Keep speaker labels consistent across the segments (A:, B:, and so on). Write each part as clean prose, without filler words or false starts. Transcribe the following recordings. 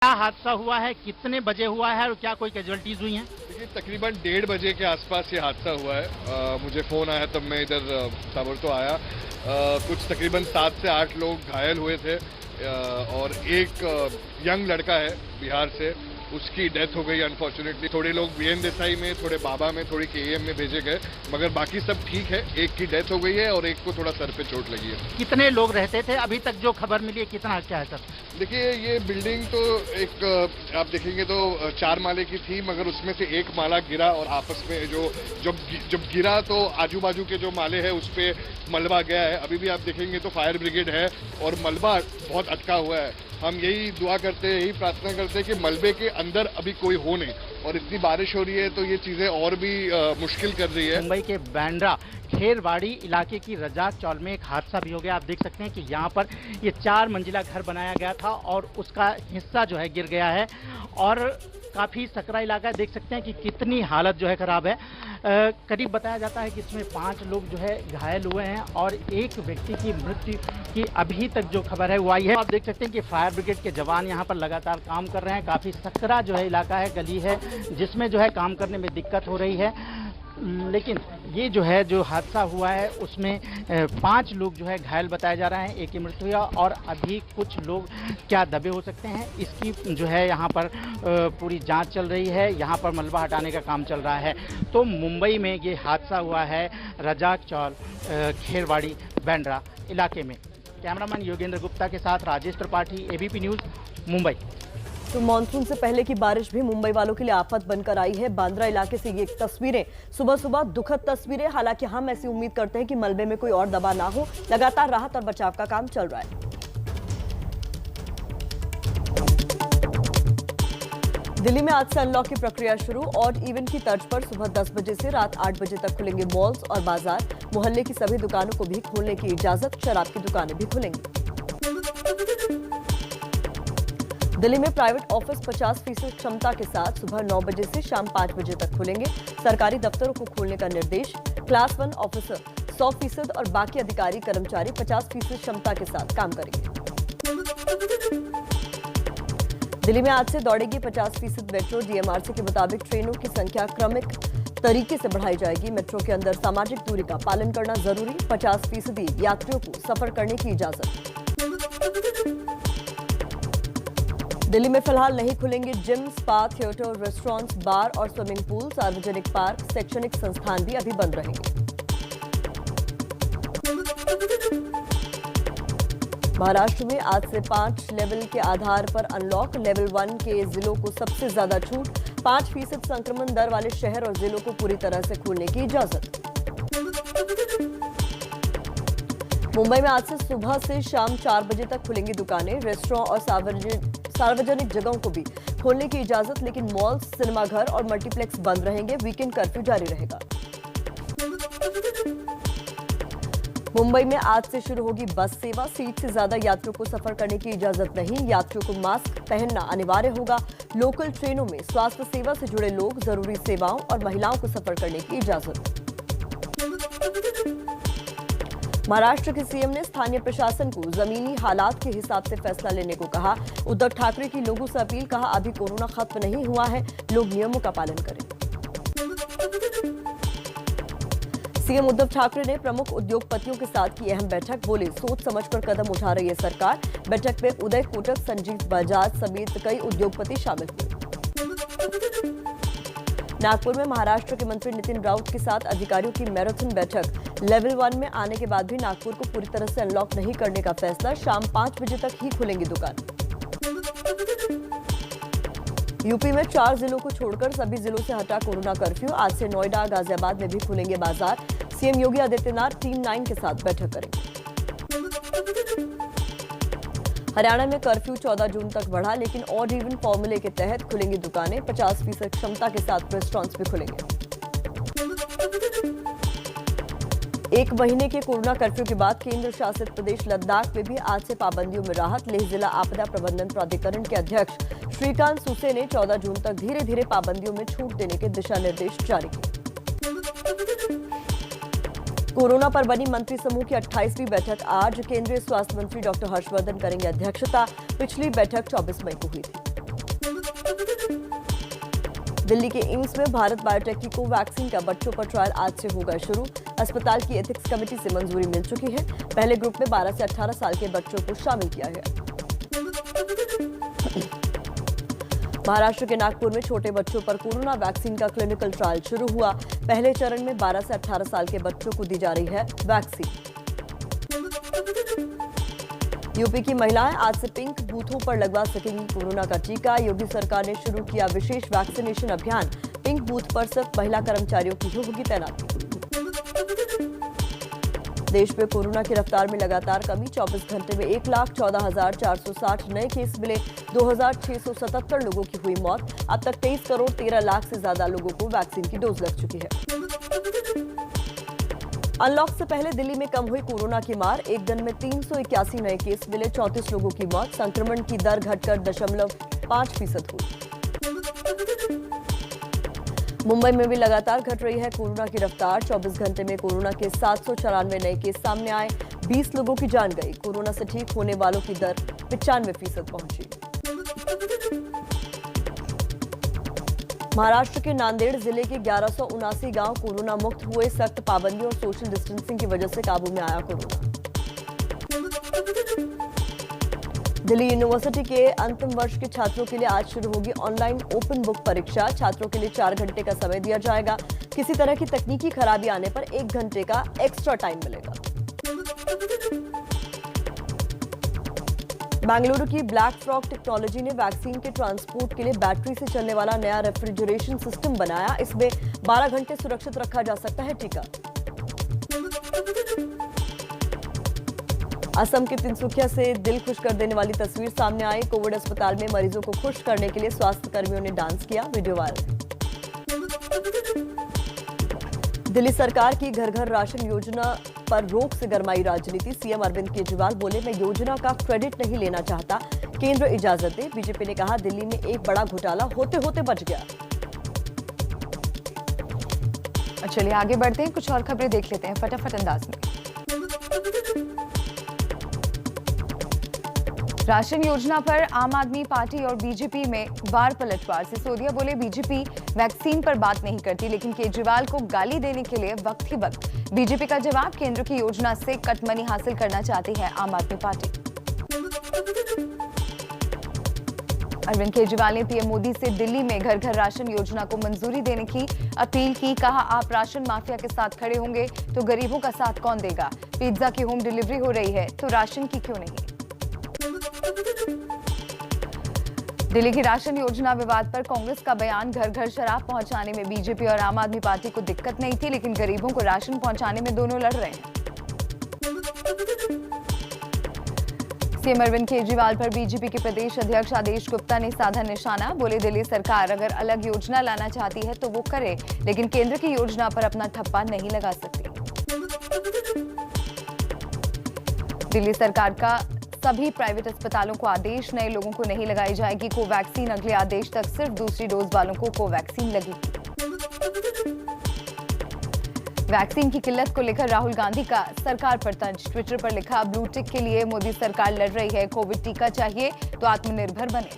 A: क्या हादसा हुआ है, कितने बजे हुआ है और क्या कोई कैजुअलिटीज हुई हैं?
B: देखिए तकरीबन 1:30 के आसपास ये हादसा हुआ है। मुझे फ़ोन आया तब मैं इधर ताबड़तोड़ आया। कुछ तकरीबन 7 से 8 लोग घायल हुए थे और एक यंग लड़का है बिहार से, उसकी डेथ हो गई अनफॉर्चुनेटली। थोड़े लोग वीएन देसाई में, थोड़े बाबा में, थोड़ी केएम में भेजे गए, मगर बाकी सब ठीक है। एक की डेथ हो गई है और एक को थोड़ा सर पे चोट लगी है।
A: कितने लोग रहते थे? अभी तक जो खबर मिली है कितना क्या है सर?
B: देखिए ये बिल्डिंग तो एक आप देखेंगे तो 4 माले की थी, मगर उसमें से एक माला गिरा और आपस में जब गिरा तो आजू बाजू के जो माले हैं उस पे मलबा गया है। अभी भी आप देखेंगे तो फायर ब्रिगेड है और मलबा बहुत अटका हुआ है। हम यही दुआ करते हैं, यही प्रार्थना करते हैं कि मलबे के अंदर अभी कोई हो नहीं, और इतनी बारिश हो रही है तो ये चीजें और भी मुश्किल कर रही है।
A: मुंबई के बांद्रा खेरवाड़ी इलाके की रजाक चौल में एक हादसा भी हो गया। आप देख सकते हैं कि यहाँ पर ये 4 मंजिला घर बनाया गया था और उसका हिस्सा जो है गिर गया है और काफ़ी सकरा इलाका है। देख सकते हैं कि कितनी हालत जो है खराब है। करीब बताया जाता है कि इसमें 5 लोग जो है घायल हुए हैं और एक व्यक्ति की मृत्यु की अभी तक जो खबर है वो आई है। आप देख सकते हैं कि फायर ब्रिगेड के जवान यहाँ पर लगातार काम कर रहे हैं। काफ़ी सकरा जो है इलाका है, गली है, जिसमें जो है काम करने में दिक्कत हो रही है। लेकिन ये जो हादसा हुआ है उसमें 5 लोग जो है घायल बताए जा रहे हैं, एक की मृत्यु हुई और अभी कुछ लोग क्या दबे हो सकते हैं इसकी जो है यहाँ पर पूरी जांच चल रही है। यहाँ पर मलबा हटाने का काम चल रहा है। तो मुंबई में ये हादसा हुआ है रजाक चौल खेरवाड़ी बांद्रा इलाके में। कैमरामैन योगेंद्र गुप्ता के साथ राजेश त्रिपाठी, एबीपी न्यूज़, मुंबई।
C: तो मानसून से पहले की बारिश भी मुंबई वालों के लिए आफत बनकर आई है। बांद्रा इलाके से ये तस्वीरें, सुबह सुबह दुखद तस्वीरें। हालांकि हम ऐसी उम्मीद करते हैं कि मलबे में कोई और दबा ना हो। लगातार राहत और बचाव का काम चल रहा है। दिल्ली में आज से अनलॉक की प्रक्रिया शुरू। ऑड इवन की तर्ज पर सुबह 10 बजे से रात 8 बजे तक खुलेंगे मॉल्स और बाजार। मोहल्ले की सभी दुकानों को भी खोलने की इजाजत। शराब की दुकानें भी खुलेंगी। दिल्ली में प्राइवेट ऑफिस 50% क्षमता के साथ सुबह 9 बजे से शाम 5 बजे तक खुलेंगे। सरकारी दफ्तरों को खोलने का निर्देश। क्लास 1 ऑफिसर 100% और बाकी अधिकारी कर्मचारी 50% क्षमता के साथ काम करेंगे। दिल्ली में आज से दौड़ेगी 50% मेट्रो। डीएमआरसी के मुताबिक ट्रेनों की संख्या क्रमिक तरीके से बढ़ाई जाएगी। मेट्रो के अंदर सामाजिक दूरी का पालन करना जरूरी। 50% यात्रियों को सफर करने की इजाजत। दिल्ली में फिलहाल नहीं खुलेंगे जिम, स्पा, थिएटर, रेस्टोरेंट्स, बार और स्विमिंग पूल। सार्वजनिक पार्क, शैक्षणिक संस्थान भी अभी बंद रहेंगे। महाराष्ट्र में आज से 5 लेवल के आधार पर अनलॉक। लेवल 1 के जिलों को सबसे ज्यादा छूट। 5% संक्रमण दर वाले शहर और जिलों को पूरी तरह से खोलने की इजाजत। मुंबई में आज से सुबह से शाम 4 बजे तक खुलेंगी दुकानें। रेस्टोरेंट और सार्वजनिक जगहों को भी खोलने की इजाजत, लेकिन मॉल्स, सिनेमाघर और मल्टीप्लेक्स बंद रहेंगे। वीकेंड कर्फ्यू जारी रहेगा। मुंबई में आज से शुरू होगी बस सेवा। सीट से ज्यादा यात्रियों को सफर करने की इजाजत नहीं। यात्रियों को मास्क पहनना अनिवार्य होगा। लोकल ट्रेनों में स्वास्थ्य सेवा से जुड़े लोग, जरूरी सेवाओं और महिलाओं को सफर करने की इजाजत। महाराष्ट्र के सीएम ने स्थानीय प्रशासन को जमीनी हालात के हिसाब से फैसला लेने को कहा। उद्धव ठाकरे की लोगों से अपील, कहा अभी कोरोना खत्म नहीं हुआ है, लोग नियमों का पालन करें। सीएम उद्धव ठाकरे ने प्रमुख उद्योगपतियों के साथ की अहम बैठक। बोले सोच समझकर कदम उठा रही है सरकार। बैठक में उदय कोटक, संजीव बजाज समेत कई उद्योगपति शामिल हुए। नागपुर में महाराष्ट्र के मंत्री नितिन राउत के साथ अधिकारियों की मैराथन बैठक। लेवल 1 में आने के बाद भी नागपुर को पूरी तरह से अनलॉक नहीं करने का फैसला। शाम 5 बजे तक ही खुलेंगी दुकान। यूपी में 4 जिलों को छोड़कर सभी जिलों से हटा कोरोना कर्फ्यू। आज से नोएडा, गाजियाबाद में भी खुलेंगे बाजार। सीएम योगी आदित्यनाथ टीम 9 के साथ बैठक करेंगे। हरियाणा में कर्फ्यू 14 जून तक बढ़ा, लेकिन ऑड इवन फॉर्मूले के तहत खुलेंगी दुकानें। 50% क्षमता के साथ रेस्टोरेंट्स भी खुलेंगे। 1 महीने के कोरोना कर्फ्यू के बाद केंद्र शासित प्रदेश लद्दाख में भी आज से पाबंदियों में राहत। लेह जिला आपदा प्रबंधन प्राधिकरण के अध्यक्ष श्रीकांत सुसे ने 14 जून तक धीरे धीरे पाबंदियों में छूट देने के दिशा निर्देश जारी किए। कोरोना पर बनी मंत्री समूह की 28वीं बैठक आज। केंद्रीय स्वास्थ्य मंत्री डॉक्टर हर्षवर्धन करेंगे अध्यक्षता। पिछली बैठक 24 मई को हुई थी। दिल्ली के एम्स में भारत बायोटेक की कोवैक्सीन का बच्चों पर ट्रायल आज से होगा शुरू। अस्पताल की एथिक्स कमेटी से मंजूरी मिल चुकी है। पहले ग्रुप में 12 से 18 साल के बच्चों को शामिल किया गया। महाराष्ट्र के नागपुर में छोटे बच्चों पर कोरोना वैक्सीन का क्लिनिकल ट्रायल शुरू हुआ। पहले चरण में 12 से 18 साल के बच्चों को दी जा रही है वैक्सीन। यूपी की महिलाएं आज से पिंक बूथों पर लगवा सकेंगी कोरोना का टीका। योगी सरकार ने शुरू किया विशेष वैक्सीनेशन अभियान। पिंक बूथ पर सिर्फ महिला कर्मचारियों की होगी तैनाती। देश में कोरोना की रफ्तार में लगातार कमी। 24 घंटे में 1,14,460 नए केस मिले। 2,677 लोगों की हुई मौत। अब तक 23 करोड़ 13 लाख से ज्यादा लोगों को वैक्सीन की डोज लग चुकी है। अनलॉक से पहले दिल्ली में कम हुई कोरोना की मार। एक दिन में 381 नए केस मिले। 34 लोगों की मौत। संक्रमण की दर घटकर 0.5% हुई। मुंबई में भी लगातार घट रही है कोरोना की रफ्तार। 24 घंटे में कोरोना के 794 नए केस सामने आए। 20 लोगों की जान गई। कोरोना से ठीक होने वालों की दर 95% पहुंची। महाराष्ट्र के नांदेड़ जिले के 1179 गांव कोरोना मुक्त हुए। सख्त पाबंदी और सोशल डिस्टेंसिंग की वजह से काबू में आया कोरोना। दिल्ली यूनिवर्सिटी के अंतिम वर्ष के छात्रों के लिए आज शुरू होगी ऑनलाइन ओपन बुक परीक्षा। छात्रों के लिए 4 घंटे का समय दिया जाएगा। किसी तरह की तकनीकी खराबी आने पर 1 घंटे का एक्स्ट्रा टाइम मिलेगा। बेंगलुरु की ब्लैक फ्रॉग टेक्नोलॉजी ने वैक्सीन के ट्रांसपोर्ट के लिए बैटरी से चलने वाला नया रेफ्रिजरेशन सिस्टम बनाया। इसमें 12 घंटे सुरक्षित रखा जा सकता है टीका। असम के तिनसुकिया से दिल खुश कर देने वाली तस्वीर सामने आई। कोविड अस्पताल में मरीजों को खुश करने के लिए स्वास्थ्य कर्मियों ने डांस किया। Video viral. दिल्ली सरकार की घर घर राशन योजना पर रोक से गरमाई राजनीति। सीएम अरविंद केजरीवाल बोले, मैं योजना का क्रेडिट नहीं लेना चाहता, केंद्र इजाजत दे। बीजेपी ने कहा, दिल्ली में एक बड़ा घोटाला होते होते बच गया।
D: चलिए आगे बढ़ते हैं, कुछ और खबरें देख लेते हैं फटाफट अंदाज में। राशन योजना पर आम आदमी पार्टी और बीजेपी में वार पलटवार। सिसोदिया बोले, बीजेपी वैक्सीन पर बात नहीं करती, लेकिन केजरीवाल को गाली देने के लिए वक्त ही वक्त। बीजेपी का जवाब, केंद्र की योजना से कटमनी हासिल करना चाहती है आम आदमी पार्टी। अरविंद केजरीवाल ने पीएम मोदी से दिल्ली में घर घर राशन योजना को मंजूरी देने की अपील की। कहा, आप राशन माफिया के साथ खड़े होंगे तो गरीबों का साथ कौन देगा? पिज्जा की होम डिलीवरी हो रही है तो राशन की क्यों नहीं? दिल्ली की राशन योजना विवाद पर कांग्रेस का बयान, घर घर शराब पहुंचाने में बीजेपी और आम आदमी पार्टी को दिक्कत नहीं थी, लेकिन गरीबों को राशन पहुंचाने में दोनों लड़ रहे हैं। सीएम अरविंद केजरीवाल पर बीजेपी के प्रदेश अध्यक्ष आदेश गुप्ता ने साधा निशाना। बोले, दिल्ली सरकार अगर अलग योजना लाना चाहती है तो वो करे, लेकिन केंद्र की योजना पर अपना ठप्पा नहीं लगा सकती। दिल्ली सरकार का सभी प्राइवेट अस्पतालों को आदेश, नए लोगों को नहीं लगाई जाएगी कोवैक्सीन। अगले आदेश तक सिर्फ दूसरी डोज वालों को कोवैक्सीन लगेगी। वैक्सीन की किल्लत को लेकर राहुल गांधी का सरकार पर तंज। ट्विटर पर लिखा, ब्लू टिक के लिए मोदी सरकार लड़ रही है, कोविड टीका चाहिए तो आत्मनिर्भर बने।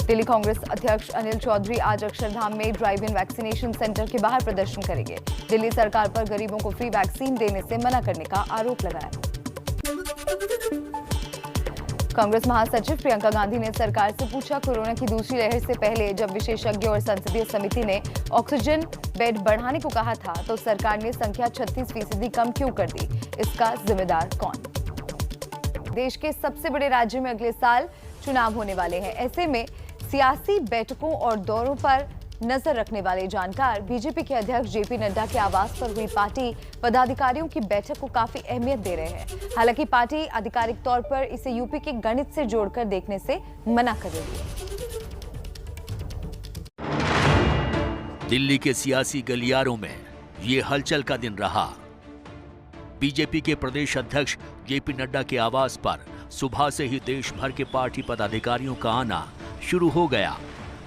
D: दिल्ली कांग्रेस अध्यक्ष अनिल चौधरी आज अक्षरधाम में ड्राइव इन वैक्सीनेशन सेंटर के बाहर प्रदर्शन करेंगे। दिल्ली सरकार पर गरीबों को फ्री वैक्सीन देने से मना करने का आरोप लगाया। कांग्रेस महासचिव प्रियंका गांधी ने सरकार से पूछा, कोरोना की दूसरी लहर से पहले जब विशेषज्ञ और संसदीय समिति ने ऑक्सीजन बेड बढ़ाने को कहा था तो सरकार ने संख्या 36% कम क्यों कर दी? इसका जिम्मेदार कौन? देश के सबसे बड़े राज्य में अगले साल चुनाव होने वाले हैं। ऐसे में सियासी बैठकों और दौरों पर नजर रखने वाले जानकार बीजेपी के अध्यक्ष जेपी नड्डा के आवास पर हुई पार्टी पदाधिकारियों की बैठक को काफी अहमियत दे रहे हैं। हालांकि पार्टी आधिकारिक तौर पर इसे यूपी के गणित से जोड़कर देखने से मना कर रही है।
E: दिल्ली के सियासी गलियारों में ये हलचल का दिन रहा। बीजेपी के प्रदेश अध्यक्ष जेपी नड्डा के आवास पर सुबह से ही देश भर के पार्टी पदाधिकारियों का आना शुरू हो गया।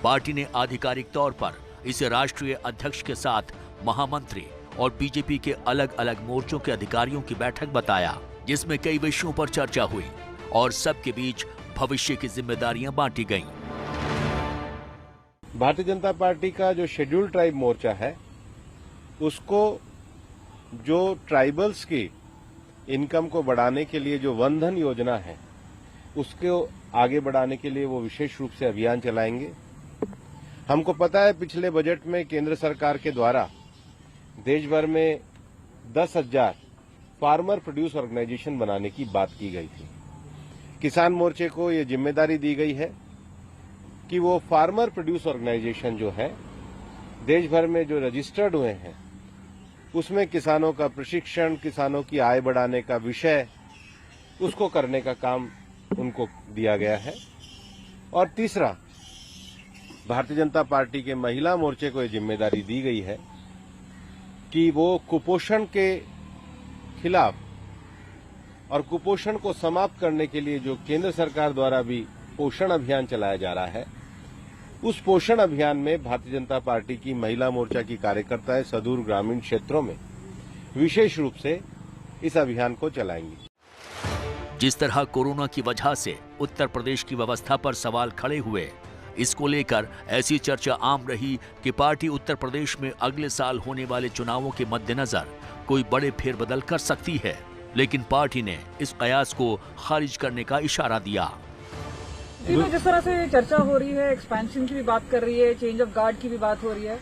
E: पार्टी ने आधिकारिक तौर पर इसे राष्ट्रीय अध्यक्ष के साथ महामंत्री और बीजेपी के अलग अलग मोर्चों के अधिकारियों की बैठक बताया, जिसमें कई विषयों पर चर्चा हुई और सबके बीच भविष्य की जिम्मेदारियां बांटी गईं।
F: भारतीय जनता पार्टी का जो शेड्यूल्ड ट्राइब मोर्चा है, उसको जो ट्राइबल्स की इनकम को बढ़ाने के लिए जो वन धन योजना है, उसको आगे बढ़ाने के लिए वो विशेष रूप से अभियान चलाएंगे। हमको पता है पिछले बजट में केंद्र सरकार के द्वारा देश भर में 10,000 फार्मर प्रोड्यूस ऑर्गेनाइजेशन बनाने की बात की गई थी। किसान मोर्चे को ये जिम्मेदारी दी गई है कि वो फार्मर प्रोड्यूस ऑर्गेनाइजेशन जो है देश भर में जो रजिस्टर्ड हुए हैं, उसमें किसानों का प्रशिक्षण, किसानों की आय बढ़ाने का विषय, उसको करने का काम उनको दिया गया है। और तीसरा, भारतीय जनता पार्टी के महिला मोर्चे को ये जिम्मेदारी दी गई है कि वो कुपोषण के खिलाफ और कुपोषण को समाप्त करने के लिए जो केंद्र सरकार द्वारा भी पोषण अभियान चलाया जा रहा है, उस पोषण अभियान में भारतीय जनता पार्टी की महिला मोर्चा की कार्यकर्ताएं सुदूर ग्रामीण क्षेत्रों में विशेष रूप से इस अभियान को चलाएंगी।
E: जिस तरह कोरोना की वजह से उत्तर प्रदेश की व्यवस्था पर सवाल खड़े हुए, इसको लेकर ऐसी चर्चा आम रही कि पार्टी उत्तर प्रदेश में अगले साल होने वाले चुनावों के मद्देनजर कोई बड़े फेरबदल कर सकती है, लेकिन पार्टी ने इस कयास को खारिज करने का इशारा दिया।
G: जिस तरह से चर्चा हो रही है, एक्सपेंशन की भी बात कर रही है, चेंज ऑफ गार्ड की भी बात हो रही है,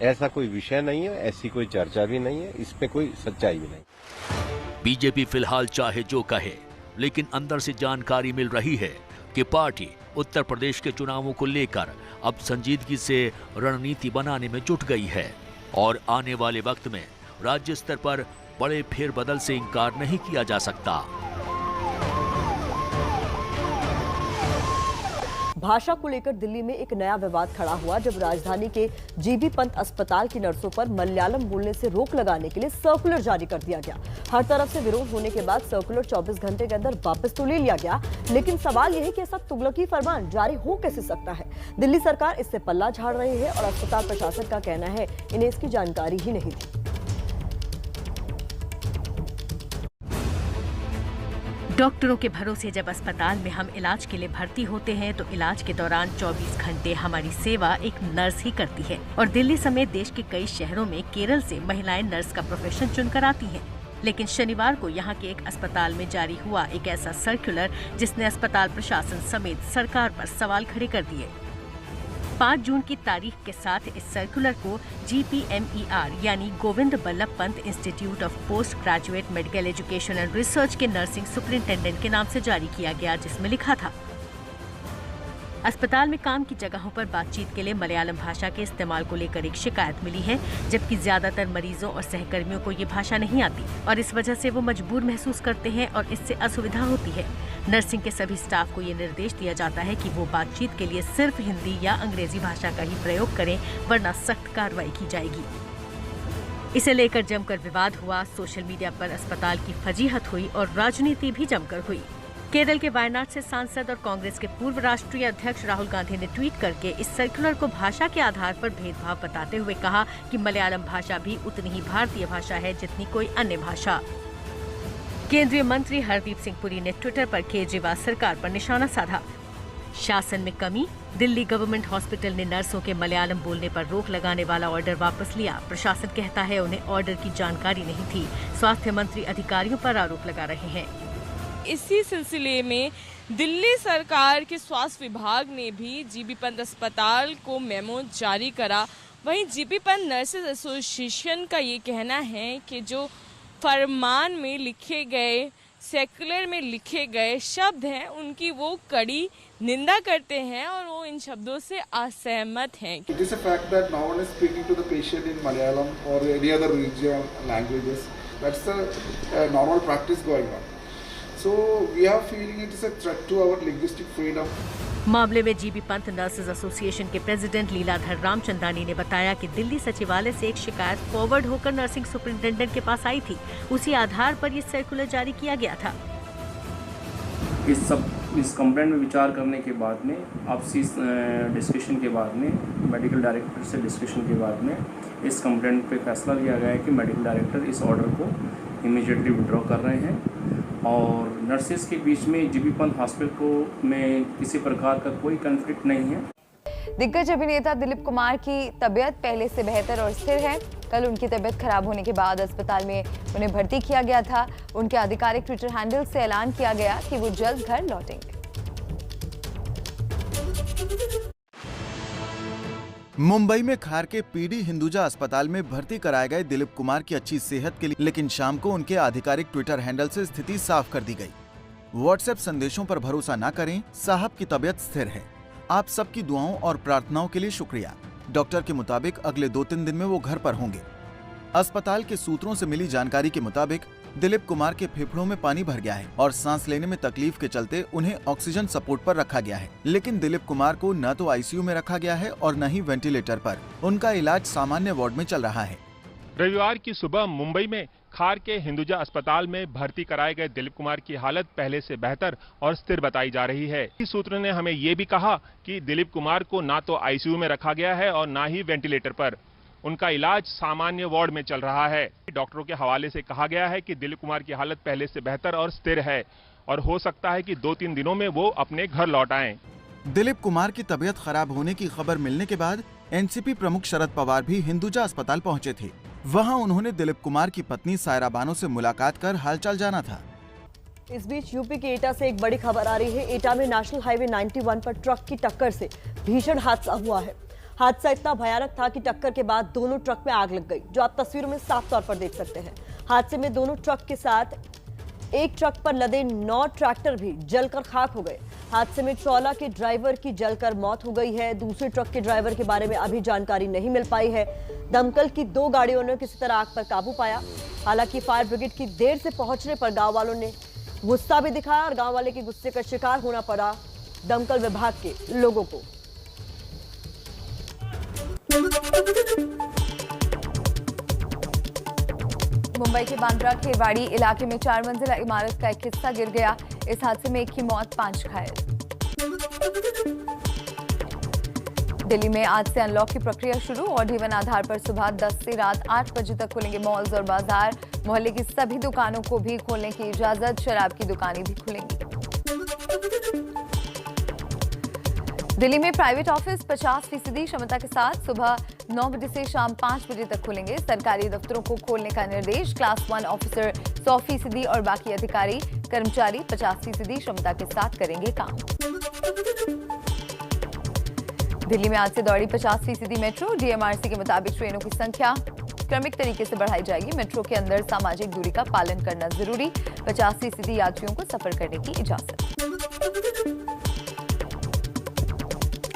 F: ऐसा कोई विषय नहीं है, ऐसी कोई चर्चा भी नहीं है, इस पे कोई सच्चाई भी नहीं।
E: बीजेपी फिलहाल चाहे जो कहे, लेकिन अंदर से जानकारी मिल रही है कि पार्टी उत्तर प्रदेश के चुनावों को लेकर अब संजीदगी से रणनीति बनाने में जुट गई है और आने वाले वक्त में राज्य स्तर पर बड़े फेरबदल से इंकार नहीं किया जा सकता।
C: भाषा को लेकर दिल्ली में एक नया विवाद खड़ा हुआ जब राजधानी के जीबी पंत अस्पताल की नर्सों पर मलयालम बोलने से रोक लगाने के लिए सर्कुलर जारी कर दिया गया। हर तरफ से विरोध होने के बाद सर्कुलर 24 घंटे के अंदर वापस तो ले लिया गया, लेकिन सवाल यह है कि ऐसा तुगलकी फरमान जारी हो कैसे सकता है। दिल्ली सरकार इससे पल्ला झाड़ रही है और अस्पताल प्रशासन का कहना है इन्हें इसकी जानकारी ही नहीं थी।
H: डॉक्टरों के भरोसे जब अस्पताल में हम इलाज के लिए भर्ती होते हैं तो इलाज के दौरान 24 घंटे हमारी सेवा एक नर्स ही करती है और दिल्ली समेत देश के कई शहरों में केरल से महिलाएं नर्स का प्रोफेशन चुनकर आती हैं। लेकिन शनिवार को यहाँ के एक अस्पताल में जारी हुआ एक ऐसा सर्कुलर जिसने अस्पताल प्रशासन समेत सरकार पर सवाल खड़े कर दिए। 5 जून की तारीख के साथ इस सर्कुलर को GPMER यानी Govind Ballabh Pant institute of post graduate medical education and research के नर्सिंग सुपरिंटेंडेंट के नाम से जारी किया गया, जिसमें लिखा था, अस्पताल में काम की जगहों पर बातचीत के लिए मलयालम भाषा के इस्तेमाल को लेकर एक शिकायत मिली है, जबकि ज्यादातर मरीजों और सहकर्मियों को ये भाषा नहीं आती और इस वजह से वो मजबूर महसूस करते हैं और इससे असुविधा होती है। नर्सिंग के सभी स्टाफ को ये निर्देश दिया जाता है कि वो बातचीत के लिए सिर्फ हिंदी या अंग्रेजी भाषा का ही प्रयोग करें, वरना सख्त कार्रवाई की जाएगी। इसे लेकर जमकर विवाद हुआ, सोशल मीडिया पर अस्पताल की फजीहत हुई और राजनीति भी जमकर हुई। केरल के वायनाड से सांसद और कांग्रेस के पूर्व राष्ट्रीय अध्यक्ष राहुल गांधी ने ट्वीट करके इस सर्कुलर को भाषा के आधार पर भेदभाव बताते हुए कहा कि मलयालम भाषा भी उतनी ही भारतीय भाषा है जितनी कोई अन्य भाषा। केंद्रीय मंत्री हरदीप सिंह पुरी ने ट्विटर पर केजरीवाल सरकार पर निशाना साधा। शासन में कमी, दिल्ली गवर्नमेंट हॉस्पिटल ने नर्सों के मलयालम बोलने पर रोक लगाने वाला ऑर्डर वापस लिया। प्रशासन कहता है उन्हें ऑर्डर की जानकारी नहीं थी। स्वास्थ्य मंत्री अधिकारियों पर आरोप लगा रहे हैं।
I: इसी सिलसिले में दिल्ली सरकार के स्वास्थ्य विभाग ने भी जीबी पंत अस्पताल को मेमो जारी करा। वहीं जीबी पंत नर्सेज एसोसिएशन का ये कहना है कि जो फरमान में लिखे गए, सेक्युलर में लिखे गए शब्द हैं, उनकी वो कड़ी निंदा करते हैं और वो इन शब्दों से असहमत हैं।
J: It is a fact that no one is speaking to the patient in Malayalam or any other regional languages. That's the normal practice going on. So we are feeling it is a threat to our linguistic freedom.
H: मामले में GB Pant nurses association के president Leeladhar Ramchandani ने बताया कि दिल्ली सचिवालय से एक शिकायत फॉरवर्ड होकर नर्सिंग सुपरिंटेंडेंट के पास आई थी। उसी आधार पर ये सर्कुलर जारी किया गया था।
K: इस कंप्लेंट में विचार करने के बाद में, आपसी डिस्कशन के बाद में, मेडिकल डायरेक्टर से डिस्कशन के बाद में इस कंप्लेंट पे फैसला लिया गया है कि मेडिकल डायरेक्टर इस ऑर्डर को इमीडिएटली विड्रॉ कर रहे हैं और नर्सेज के बीच में जीबी पंत हॉस्पिटल को में किसी प्रकार का कोई कॉन्फ्लिक्ट नहीं है।
D: दिग्गज अभिनेता दिलीप कुमार की तबीयत पहले से बेहतर और स्थिर है। कल उनकी तबीयत खराब होने के बाद अस्पताल में उन्हें भर्ती किया गया था। उनके आधिकारिक ट्विटर हैंडल से ऐलान किया गया कि वो जल्द घर लौटेंगे।
L: मुंबई में खार के पीडी हिंदुजा अस्पताल में भर्ती कराए गए दिलीप कुमार की अच्छी सेहत के लिए, लेकिन शाम को उनके आधिकारिक ट्विटर हैंडल से स्थिति साफ कर दी गई। व्हाट्सएप संदेशों पर भरोसा न करें, साहब की तबीयत स्थिर है। आप सबकी दुआओं और प्रार्थनाओं के लिए शुक्रिया। डॉक्टर के मुताबिक अगले 2-3 दिन में वो घर पर होंगे। अस्पताल के सूत्रों से मिली जानकारी के मुताबिक दिलीप कुमार के फेफड़ों में पानी भर गया है और सांस लेने में तकलीफ के चलते उन्हें ऑक्सीजन सपोर्ट पर रखा गया है। लेकिन दिलीप कुमार को न तो आईसीयू में रखा गया है और न ही वेंटिलेटर पर। उनका इलाज सामान्य वार्ड में चल रहा है।
M: रविवार की सुबह मुंबई में खार के हिंदुजा अस्पताल में भर्ती कराए गए दिलीप कुमार की हालत पहले से बेहतर और स्थिर बताई जा रही है। इस सूत्र ने हमें ये भी कहा कि दिलीप कुमार को ना तो आईसीयू में रखा गया है और ना ही वेंटिलेटर पर। उनका इलाज सामान्य वार्ड में चल रहा है। डॉक्टरों के हवाले से कहा गया है कि दिलीप कुमार की हालत पहले से बेहतर और स्थिर है और हो सकता है कि 2-3 दिनों में वो अपने घर लौट आएं।
L: दिलीप कुमार की तबीयत खराब होने की खबर मिलने के बाद एनसीपी प्रमुख शरद पवार भी हिंदुजा अस्पताल पहुंचे थे। वहां उन्होंने दिलीप कुमार की पत्नी सायरा बानो से मुलाकात कर हालचाल जाना था।
C: इस बीच यूपी के एटा से एक बड़ी खबर आ रही है। एटा में नेशनल हाईवे 91 पर ट्रक की टक्कर से भीषण हादसा हुआ है। हादसा इतना भयानक था कि टक्कर के बाद दोनों ट्रक में आग लग गई, जो आप तस्वीरों में साफ तौर पर देख सकते हैं। हादसे में दोनों ट्रक के साथ एक ट्रक पर लदे 9 ट्रैक्टर भी जलकर खाक हो गए। हादसे में ट्रॉला के ड्राइवर की जलकर मौत हो गई है। दूसरे ट्रक के ड्राइवर के बारे में अभी जानकारी नहीं मिल पाई है। दमकल की 2 गाड़ियों ने किसी तरह आग पर काबू पाया। हालांकि फायर ब्रिगेड की देर से पहुंचने पर गांव वालों ने गुस्सा भी दिखाया और गांव वाले के गुस्से का शिकार होना पड़ा दमकल विभाग के लोगों को।
D: मुंबई के बांद्रा खेरवाड़ी इलाके में 4 मंजिला इमारत का एक हिस्सा गिर गया। इस हादसे में 1 की मौत, 5 घायल। दिल्ली में आज से अनलॉक की प्रक्रिया शुरू। ऑड इवन आधार पर सुबह 10 से रात 8 बजे तक खुलेंगे मॉल्स और बाजार। मोहल्ले की सभी दुकानों को भी खोलने की इजाजत। शराब की दुकानें भी खुलेंगी। दिल्ली में प्राइवेट ऑफिस 50% क्षमता के साथ सुबह 9 बजे से शाम 5 बजे तक खुलेंगे। सरकारी दफ्तरों को खोलने का निर्देश। क्लास 1 ऑफिसर 100% और बाकी अधिकारी कर्मचारी 50% क्षमता के साथ करेंगे काम। दिल्ली में आज से दौड़ी 50% मेट्रो। डीएमआरसी के मुताबिक ट्रेनों की संख्या क्रमिक तरीके से बढ़ाई जाएगी। मेट्रो के अंदर सामाजिक दूरी का पालन करना जरूरी। 50% यात्रियों को सफर करने की इजाजत।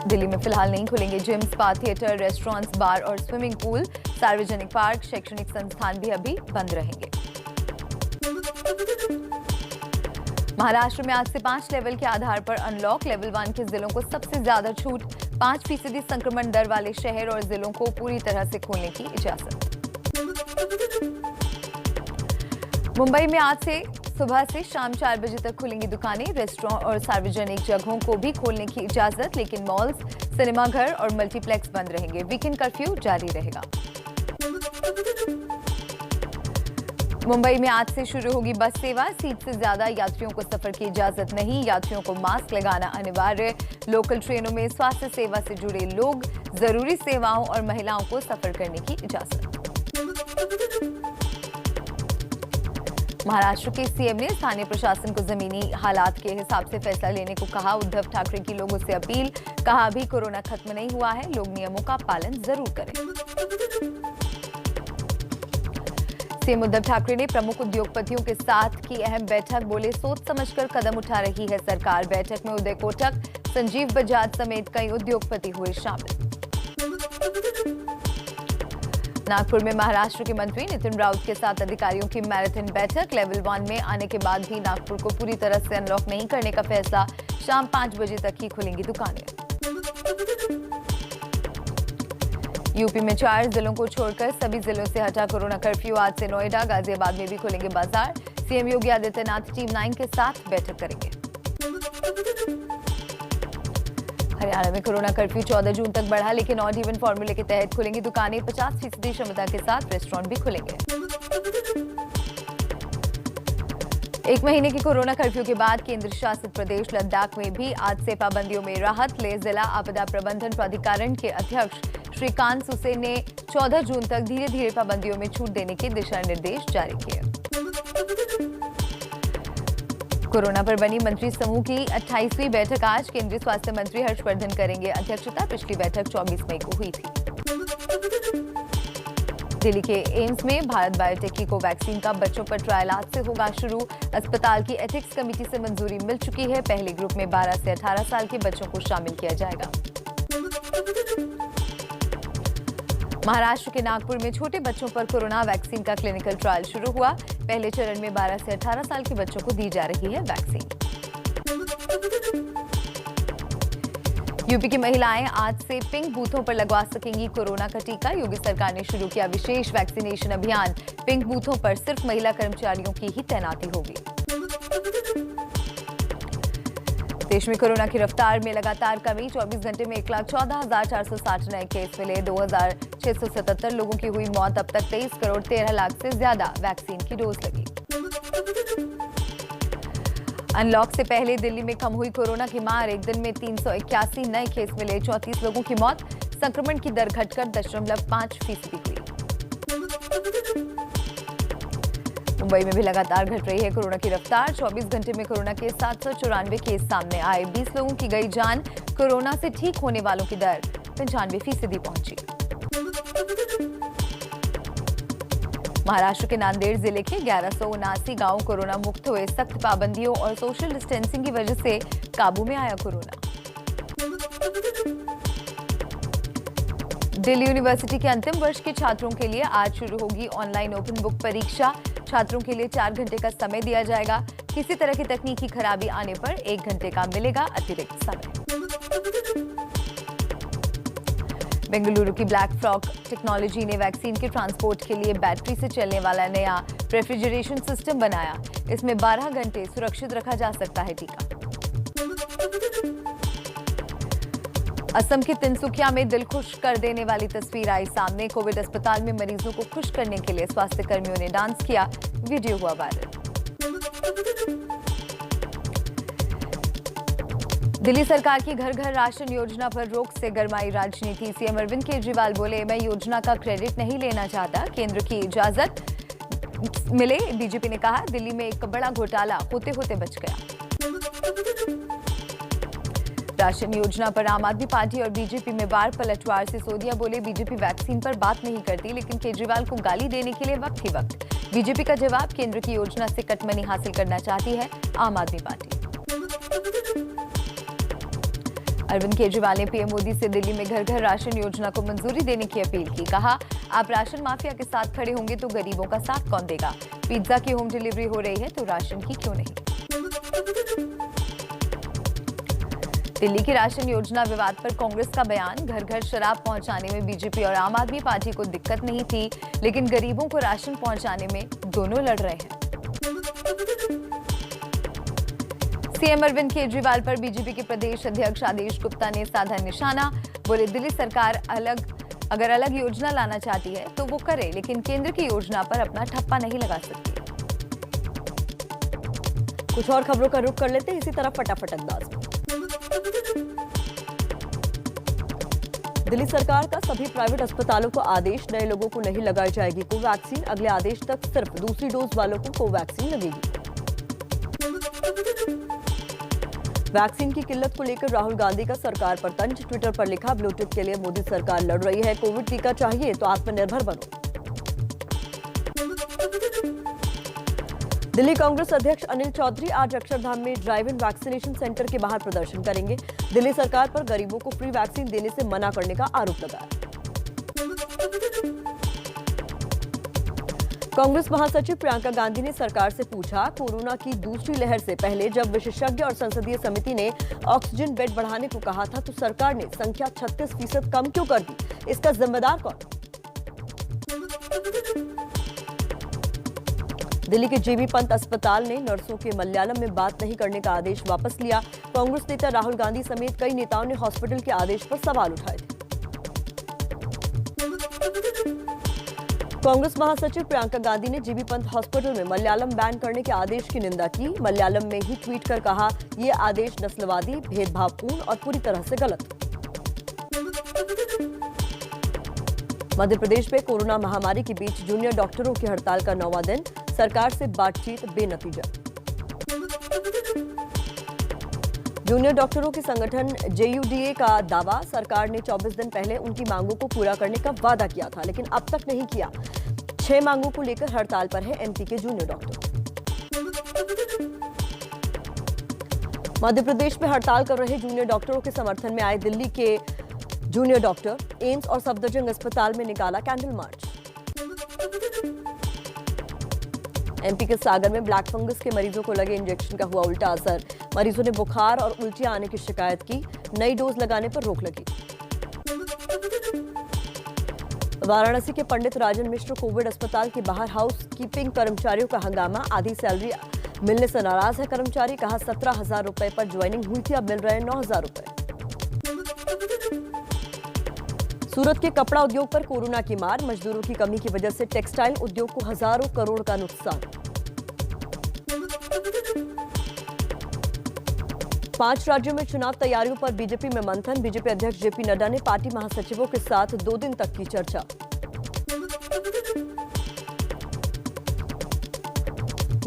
D: दिल्ली में फिलहाल नहीं खुलेंगे जिम, स्पा, थिएटर, रेस्टोरेंट्स, बार और स्विमिंग पूल। सार्वजनिक पार्क, शैक्षणिक संस्थान भी अभी बंद रहेंगे। महाराष्ट्र में आज से 5 लेवल के आधार पर अनलॉक। लेवल 1 के जिलों को सबसे ज्यादा छूट। 5% संक्रमण दर वाले शहर और जिलों को पूरी तरह से खोलने की इजाजत। मुंबई में आज से सुबह से शाम 4 बजे तक खुलेंगी दुकानें। रेस्टोरेंट और सार्वजनिक जगहों को भी खोलने की इजाजत, लेकिन मॉल्स, सिनेमाघर और मल्टीप्लेक्स बंद रहेंगे। वीकेंड कर्फ्यू जारी रहेगा। मुंबई में आज से शुरू होगी बस सेवा। सीट से ज्यादा यात्रियों को सफर की इजाजत नहीं। यात्रियों को मास्क लगाना अनिवार्य। लोकल ट्रेनों में स्वास्थ्य सेवा से जुड़े लोग, जरूरी सेवाओं और महिलाओं को सफर करने की इजाजत। महाराष्ट्र के सीएम ने स्थानीय प्रशासन को जमीनी हालात के हिसाब से फैसला लेने को कहा। उद्धव ठाकरे की लोगों से अपील। कहा अभी कोरोना खत्म नहीं हुआ है, लोग नियमों का पालन जरूर करें। सीएम उद्धव ठाकरे ने प्रमुख उद्योगपतियों के साथ की अहम बैठक। बोले सोच समझकर कदम उठा रही है सरकार। बैठक में उदय कोटक, संजीव बजाज समेत कई उद्योगपति हुए शामिल। नागपुर में महाराष्ट्र के मंत्री नितिन राउत के साथ अधिकारियों की मैराथन बैठक। लेवल 1 में आने के बाद भी नागपुर को पूरी तरह से अनलॉक नहीं करने का फैसला। शाम 5 बजे तक ही खुलेंगी दुकानें। यूपी में 4 जिलों को छोड़कर सभी जिलों से हटा कोरोना कर्फ्यू। आज से नोएडा, गाजियाबाद में भी खुलेंगे बाजार। सीएम योगी आदित्यनाथ टीम 9 के साथ बैठक करेंगे। हरियाणा में कोरोना कर्फ्यू 14 जून तक बढ़ा, लेकिन ऑड इवन फॉर्मूले के तहत खुलेंगी दुकानें। 50% क्षमता के साथ रेस्टोरेंट भी खुलेंगे। एक महीने की कोरोना कर्फ्यू के बाद केंद्र शासित प्रदेश लद्दाख में भी आज से पाबंदियों में राहत ले जिला आपदा प्रबंधन प्राधिकरण के अध्यक्ष श्रीकांत सुसे ने 14 जून तक धीरे धीरे पाबंदियों में छूट देने के दिशा निर्देश जारी किए। कोरोना पर बनी मंत्री समूह की 28वीं बैठक आज केंद्रीय स्वास्थ्य मंत्री हर्षवर्धन करेंगे अध्यक्षता। पिछली बैठक 24 मई को हुई थी। दिल्ली के एम्स में भारत बायोटेक की कोवैक्सीन का बच्चों पर ट्रायल आज से होगा शुरू। अस्पताल की एथिक्स कमेटी से मंजूरी मिल चुकी है। पहले ग्रुप में 12 से 18 साल के बच्चों को शामिल किया जाएगा। महाराष्ट्र के नागपुर में छोटे बच्चों पर कोरोना वैक्सीन का क्लिनिकल ट्रायल शुरू हुआ। पहले चरण में 12 से 18 साल के बच्चों को दी जा रही है वैक्सीन। यूपी की महिलाएं आज से पिंक बूथों पर लगवा सकेंगी कोरोना का टीका। योगी सरकार ने शुरू किया विशेष वैक्सीनेशन अभियान। पिंक बूथों पर सिर्फ महिला कर्मचारियों की ही तैनाती होगी। देश में कोरोना की रफ्तार में लगातार कमी। 24 घंटे में 1,14,460 नए केस मिले। 2,677 लोगों की हुई मौत। अब तक 23 करोड़ 13 लाख से ज्यादा वैक्सीन की डोज लगी। अनलॉक से पहले दिल्ली में कम हुई कोरोना की मार। एक दिन में 381 नए केस मिले। 34 लोगों की मौत। संक्रमण की दर घटकर 0.5% हुई। मुंबई में भी लगातार घट रही है कोरोना की रफ्तार। 24 घंटे में कोरोना के 794 केस सामने आए। 20 लोगों की गई जान। कोरोना से ठीक होने वालों की दर 95% पहुंची। महाराष्ट्र के नांदेड़ जिले के 1179 गांव कोरोना मुक्त हुए। सख्त पाबंदियों और सोशल डिस्टेंसिंग की वजह से काबू में आया कोरोना। दिल्ली यूनिवर्सिटी के अंतिम वर्ष के छात्रों के लिए आज शुरू होगी ऑनलाइन ओपन बुक परीक्षा। छात्रों के लिए 4 घंटे का समय दिया जाएगा। किसी तरह की तकनीकी खराबी आने पर 1 घंटे का मिलेगा अतिरिक्त समय। बेंगलुरु की ब्लैक फ्रॉक टेक्नोलॉजी ने वैक्सीन के ट्रांसपोर्ट के लिए बैटरी से चलने वाला नया रेफ्रिजरेशन सिस्टम बनाया। इसमें 12 घंटे सुरक्षित रखा जा सकता है टीका। असम के तिनसुकिया में दिल खुश कर देने वाली तस्वीर आई सामने। कोविड अस्पताल में मरीजों को खुश करने के लिए स्वास्थ्य कर्मियों ने डांस किया। वीडियो हुआ वायरल। दिल्ली सरकार की घर घर राशन योजना पर रोक से गरमाई राजनीति। सीएम अरविंद केजरीवाल बोले, मैं योजना का क्रेडिट नहीं लेना चाहता, केंद्र की इजाजत मिले। बीजेपी ने कहा, दिल्ली में एक बड़ा घोटाला होते होते बच गया। राशन योजना पर आम आदमी पार्टी और बीजेपी में वार पलटवार। सिसोदिया बोले, बीजेपी वैक्सीन पर बात नहीं करती, लेकिन केजरीवाल को गाली देने के लिए वक्त ही वक्त। बीजेपी का जवाब, केंद्र की योजना से कटमनी हासिल करना चाहती है आम आदमी पार्टी। अरविंद केजरीवाल ने पीएम मोदी से दिल्ली में घर घर राशन योजना को मंजूरी देने की अपील की। कहा, आप राशन माफिया के साथ खड़े होंगे तो गरीबों का साथ कौन देगा? पिज्जा की होम डिलीवरी हो रही है तो राशन की क्यों नहीं? दिल्ली की राशन योजना विवाद पर कांग्रेस का बयान। घर घर शराब पहुंचाने में बीजेपी और आम आदमी पार्टी को दिक्कत नहीं थी, लेकिन गरीबों को राशन पहुंचाने में दोनों लड़ रहे हैं। सीएम अरविंद केजरीवाल पर बीजेपी के प्रदेश अध्यक्ष आदेश गुप्ता ने साधा निशाना। बोले, दिल्ली सरकार अगर अलग योजना लाना चाहती है तो वो करे, लेकिन केंद्र की योजना पर अपना ठप्पा नहीं लगा सकती।
C: कुछ और खबरों का रुख कर लेते हैं इसी तरह फटाफट अंदाज में। दिल्ली सरकार का सभी प्राइवेट अस्पतालों को आदेश, नए लोगों को नहीं लगाई जाएगी कोवैक्सीन। अगले आदेश तक सिर्फ दूसरी डोज वालों को कोवैक्सीन लगेगी। वैक्सीन की किल्लत को लेकर राहुल गांधी का सरकार पर तंज। ट्विटर पर लिखा, ब्लूटूथ के लिए मोदी सरकार लड़ रही है, कोविड टीका चाहिए तो आत्मनिर्भर बनो। दिल्ली कांग्रेस अध्यक्ष अनिल चौधरी आज अक्षरधाम में ड्राइव इन वैक्सीनेशन सेंटर के बाहर प्रदर्शन करेंगे। दिल्ली सरकार पर गरीबों को फ्री वैक्सीन देने से मना करने का आरोप लगाया। कांग्रेस महासचिव प्रियंका गांधी ने सरकार से पूछा, कोरोना की दूसरी लहर से पहले जब विशेषज्ञ और संसदीय समिति ने ऑक्सीजन बेड बढ़ाने को कहा था तो सरकार ने संख्या 36% कम क्यों कर दी? इसका जिम्मेदार कौन? दिल्ली के जेबी पंत अस्पताल ने नर्सों के मलयालम में बात नहीं करने का आदेश वापस लिया। कांग्रेस नेता राहुल गांधी समेत कई नेताओं ने हॉस्पिटल के आदेश पर सवाल उठाए थे। कांग्रेस महासचिव प्रियंका गांधी ने जीबी पंत हॉस्पिटल में मलयालम बैन करने के आदेश की निंदा की। मलयालम में ही ट्वीट कर कहा, ये आदेश नस्लवादी, भेदभावपूर्ण और पूरी तरह से गलत। मध्य प्रदेश में कोरोना महामारी के बीच जूनियर डॉक्टरों की हड़ताल का 9वां दिन, सरकार से बातचीत बेनतीजा। जूनियर डॉक्टरों के संगठन JUDA का दावा, सरकार ने 24 दिन पहले उनकी मांगों को पूरा करने का वादा किया था, लेकिन अब तक नहीं किया। 6 मांगों को लेकर हड़ताल पर है MP के जूनियर डॉक्टर। मध्य प्रदेश में हड़ताल कर रहे जूनियर डॉक्टरों के समर्थन में आए दिल्ली के जूनियर डॉक्टर। एम्स और सफदरजंग अस्पताल में निकाला कैंडल मार्च। MP के सागर में ब्लैक फंगस के मरीजों को लगे इंजेक्शन का हुआ उल्टा असर। मरीजों ने बुखार और उल्टियां आने की शिकायत की। नई डोज लगाने पर रोक लगी। वाराणसी के पंडित राजन मिश्र कोविड अस्पताल के बाहर हाउस कीपिंग कर्मचारियों का हंगामा। आधी सैलरी मिलने से नाराज है कर्मचारी। कहा 17,000 रुपए पर ज्वाइनिंग हुई थी, अब मिल रहे 9,000 रुपए। सूरत के कपड़ा उद्योग पर कोरोना की मार। मजदूरों की कमी की वजह से टेक्सटाइल उद्योग को हजारों करोड़ का नुकसान। 5 राज्यों में चुनाव तैयारियों पर बीजेपी में मंथन। बीजेपी अध्यक्ष JP नड्डा ने पार्टी महासचिवों के साथ 2 दिन तक की चर्चा।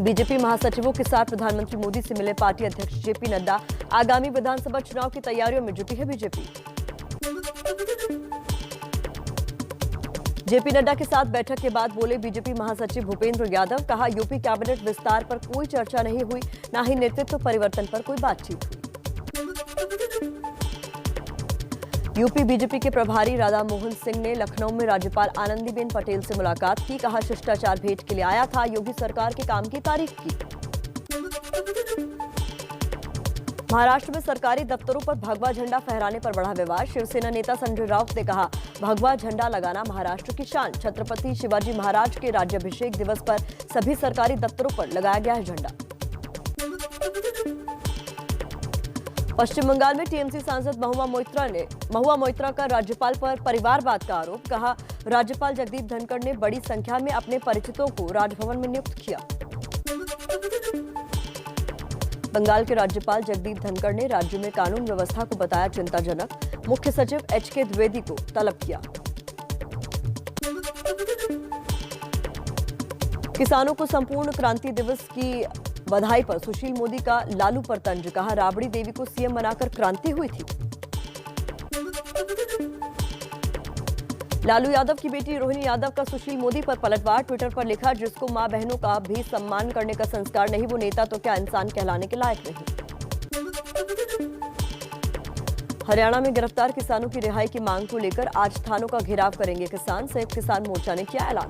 C: बीजेपी महासचिवों के साथ प्रधानमंत्री मोदी से मिले पार्टी अध्यक्ष JP नड्डा। आगामी विधानसभा चुनाव की तैयारियों में जुटी है बीजेपी। JP नड्डा के साथ बैठक के बाद बोले बीजेपी महासचिव भूपेंद्र यादव। कहा, यूपी कैबिनेट विस्तार पर कोई चर्चा नहीं हुई, न ही नेतृत्व परिवर्तन पर कोई बातचीत हुई। यूपी बीजेपी के प्रभारी राधा मोहन सिंह ने लखनऊ में राज्यपाल आनंदीबेन पटेल से मुलाकात की। कहा, शिष्टाचार भेंट के लिए आया था, योगी सरकार के काम की तारीफ की। महाराष्ट्र में सरकारी दफ्तरों पर भगवा झंडा फहराने पर बढ़ा विवाद। शिवसेना नेता संजय राउत ने कहा, भगवा झंडा लगाना महाराष्ट्र की शान। छत्रपति शिवाजी महाराज के राज्याभिषेक दिवस पर सभी सरकारी दफ्तरों पर लगाया गया है झंडा। पश्चिम बंगाल में TMC सांसद महुआ मोइत्रा का राज्यपाल पर परिवारवाद का आरोप। कहा, राज्यपाल जगदीप धनखड़ ने बड़ी संख्या में अपने परिचितों को राजभवन में नियुक्त किया। बंगाल के राज्यपाल जगदीप धनखड़ ने राज्य में कानून व्यवस्था को बताया चिंताजनक। मुख्य सचिव HK द्विवेदी को तलब किया। किसानों को संपूर्ण क्रांति दिवस की बधाई पर सुशील मोदी का लालू पर तंज। कहा, राबड़ी देवी को CM बनाकर क्रांति हुई थी। लालू यादव की बेटी रोहिणी यादव का सुशील मोदी पर पलटवार। ट्विटर पर लिखा, जिसको मां बहनों का भी सम्मान करने का संस्कार नहीं, वो नेता तो क्या इंसान कहलाने के लायक नहीं। हरियाणा में गिरफ्तार किसानों की रिहाई की मांग को लेकर आज थानों का घेराव करेंगे किसान। संयुक्त किसान मोर्चा ने किया ऐलान।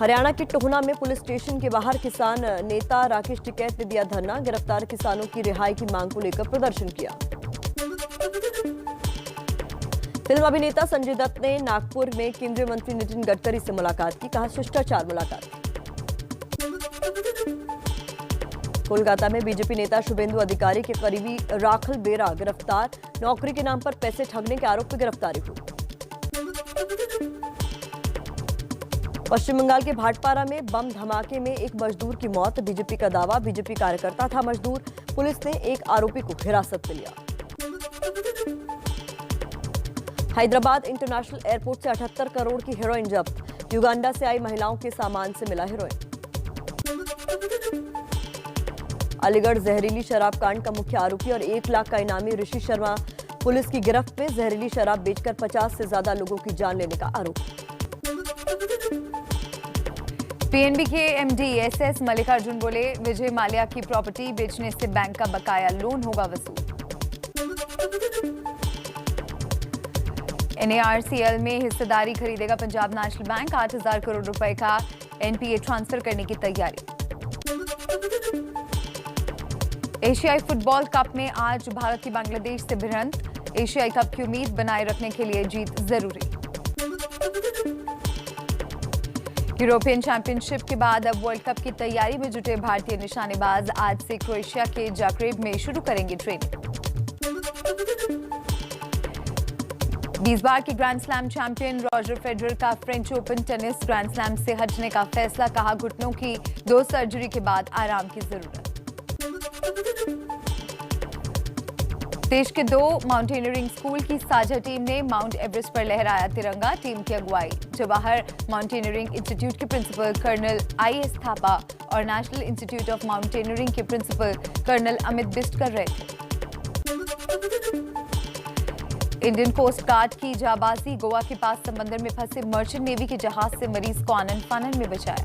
C: हरियाणा के टोहना में पुलिस स्टेशन के बाहर किसान नेता राकेश टिकैत ने दिया धरना। गिरफ्तार किसानों की रिहाई की मांग को लेकर प्रदर्शन किया। फिल्म अभिनेता संजय दत्त ने नागपुर में केंद्रीय मंत्री नितिन गडकरी से मुलाकात की। कहा, शिष्टाचार मुलाकात। कोलकाता में बीजेपी नेता शुभेंदु अधिकारी के करीबी राखल बेरा गिरफ्तार। नौकरी के नाम पर पैसे ठगने के आरोप में गिरफ्तारी हुई। पश्चिम बंगाल के भाटपारा में बम धमाके में एक मजदूर की मौत। बीजेपी का दावा, बीजेपी कार्यकर्ता था मजदूर। पुलिस ने एक आरोपी को हिरासत में लिया। हैदराबाद इंटरनेशनल एयरपोर्ट से 78 करोड़ की हेरोइन जब्त। युगांडा से आई महिलाओं के सामान से मिला हेरोइन। अलीगढ़ जहरीली शराब कांड का मुख्य आरोपी और 1 लाख का इनामी ऋषि शर्मा पुलिस की गिरफ्त में। जहरीली शराब बेचकर 50 से ज्यादा लोगों की जान लेने का आरोप।
D: PNB के MD SS मल्लिकार्जुन बोले, विजय माल्या की प्रॉपर्टी बेचने से बैंक का बकाया लोन होगा वसूल। NARCL में हिस्सेदारी खरीदेगा पंजाब नेशनल बैंक। 8,000 करोड़ रुपए का NPA ट्रांसफर करने की तैयारी। एशियाई फुटबॉल कप में आज भारत की बांग्लादेश से भिड़ंत। एशियाई कप की उम्मीद बनाए रखने के लिए जीत जरूरी। यूरोपियन चैंपियनशिप के बाद अब वर्ल्ड कप की तैयारी में जुटे भारतीय निशानेबाज आज से क्रोएशिया के जाग्रेब में शुरू करेंगे ट्रेनिंग। 20 बार के grand slam champion Roger Federer का French Open tennis grand slam से हटने का फैसला, कहा घुटनों की 2 सर्जरी के बाद आराम की जरूरत। देश के 2 माउंटेनियरिंग स्कूल की साझा टीम ने माउंट एवरेस्ट पर लहराया तिरंगा। टीम की अगुवाई जवाहर माउंटेनियरिंग इंस्टीट्यूट के प्रिंसिपल कर्नल IS थापा और नेशनल इंस्टीट्यूट ऑफ माउंटेनियरिंग के प्रिंसिपल कर्नल अमित बिष्ट कर रहे थे। इंडियन कोस्ट गार्ड की जाबाजी, गोवा के पास समंदर में फंसे मर्चेंट नेवी के जहाज से मरीज को आनंद फानंद में बचाया।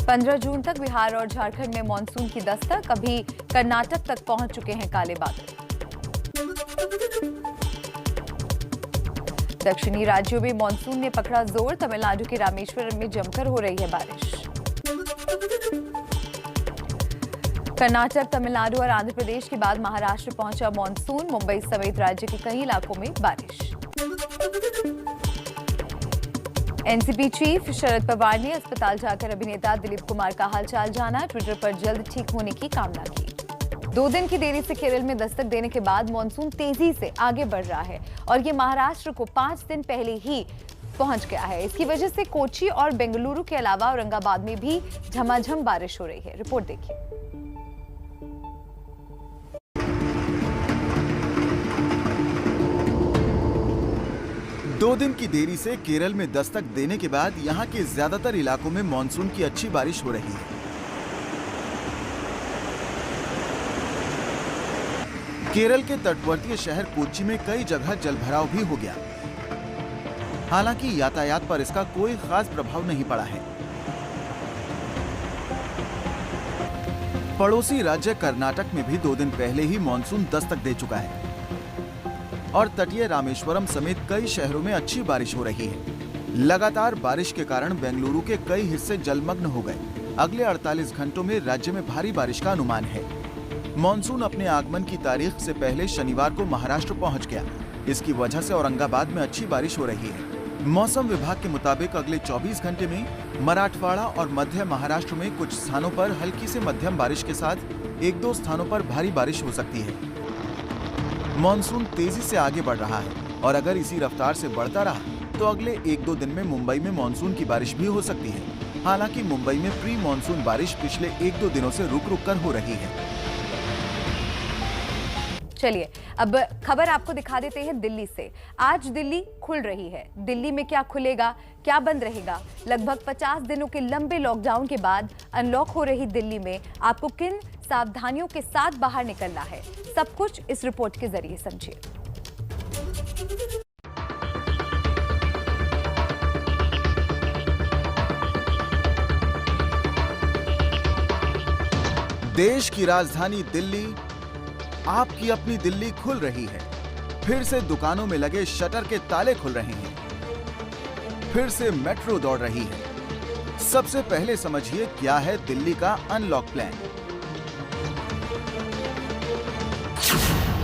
D: 15 जून तक बिहार और झारखंड में मानसून की दस्तक, अभी कर्नाटक तक पहुंच चुके हैं काले बादल। दक्षिणी राज्यों में मानसून ने पकड़ा जोर, तमिलनाडु के रामेश्वरम में जमकर हो रही है बारिश। कर्नाटक, तमिलनाडु और आंध्र प्रदेश के बाद महाराष्ट्र पहुंचा मानसून, मुंबई समेत राज्य के कई इलाकों में बारिश। एनसीपी चीफ शरद पवार ने अस्पताल जाकर अभिनेता दिलीप कुमार का हालचाल जाना, ट्विटर पर जल्द ठीक होने की कामना की। 2 दिन की देरी से केरल में दस्तक देने के बाद मानसून तेजी से आगे बढ़ रहा है और ये महाराष्ट्र को 5 दिन पहले ही पहुंच गया है। इसकी वजह से कोची और बेंगलुरु के अलावा औरंगाबाद में भी झमाझम बारिश हो रही है। रिपोर्ट देखिए।
L: दो दिन की देरी से केरल में दस्तक देने के बाद यहां के ज्यादातर इलाकों में मानसून की अच्छी बारिश हो रही है। केरल के तटवर्तीय शहर कोच्चि में कई जगह जलभराव भी हो गया। हालांकि यातायात पर इसका कोई खास प्रभाव नहीं पड़ा है। पड़ोसी राज्य कर्नाटक में भी 2 दिन पहले ही मानसून दस्तक दे चुका है और तटीय रामेश्वरम समेत कई शहरों में अच्छी बारिश हो रही है। लगातार बारिश के कारण बेंगलुरु के कई हिस्से जलमग्न हो गए। अगले 48 घंटों में राज्य में भारी बारिश का अनुमान है। मानसून अपने आगमन की तारीख से पहले शनिवार को महाराष्ट्र पहुंच गया। इसकी वजह से औरंगाबाद में अच्छी बारिश हो रही है। मौसम विभाग के मुताबिक अगले 24 घंटे में मराठवाड़ा और मध्य महाराष्ट्र में कुछ स्थानों पर हल्की से मध्यम बारिश के साथ 1-2 स्थानों पर भारी बारिश हो सकती है। मानसून तेजी से आगे बढ़ रहा है और अगर इसी रफ्तार से बढ़ता रहा तो अगले 1-2 दिन में मुंबई में मानसून की बारिश भी हो सकती है। हालांकि मुंबई में प्री मानसून बारिश पिछले 1-2 दिनों से रुक रुक कर हो रही है।
D: चलिए अब खबर आपको दिखा देते हैं दिल्ली से। आज दिल्ली खुल रही है। दिल्ली में क्या खुलेगा, क्या बंद रहेगा? लगभग 50 दिनों के लंबे लॉकडाउन के बाद अनलॉक हो रही दिल्ली में आपको किन सावधानियों के साथ बाहर निकलना है, सब कुछ इस रिपोर्ट के जरिए समझिए।
L: देश की राजधानी दिल्ली, आपकी अपनी दिल्ली खुल रही है। फिर से दुकानों में लगे शटर के ताले खुल रहे हैं। फिर से मेट्रो दौड़ रही है। सबसे पहले समझिए क्या है दिल्ली का अनलॉक प्लान।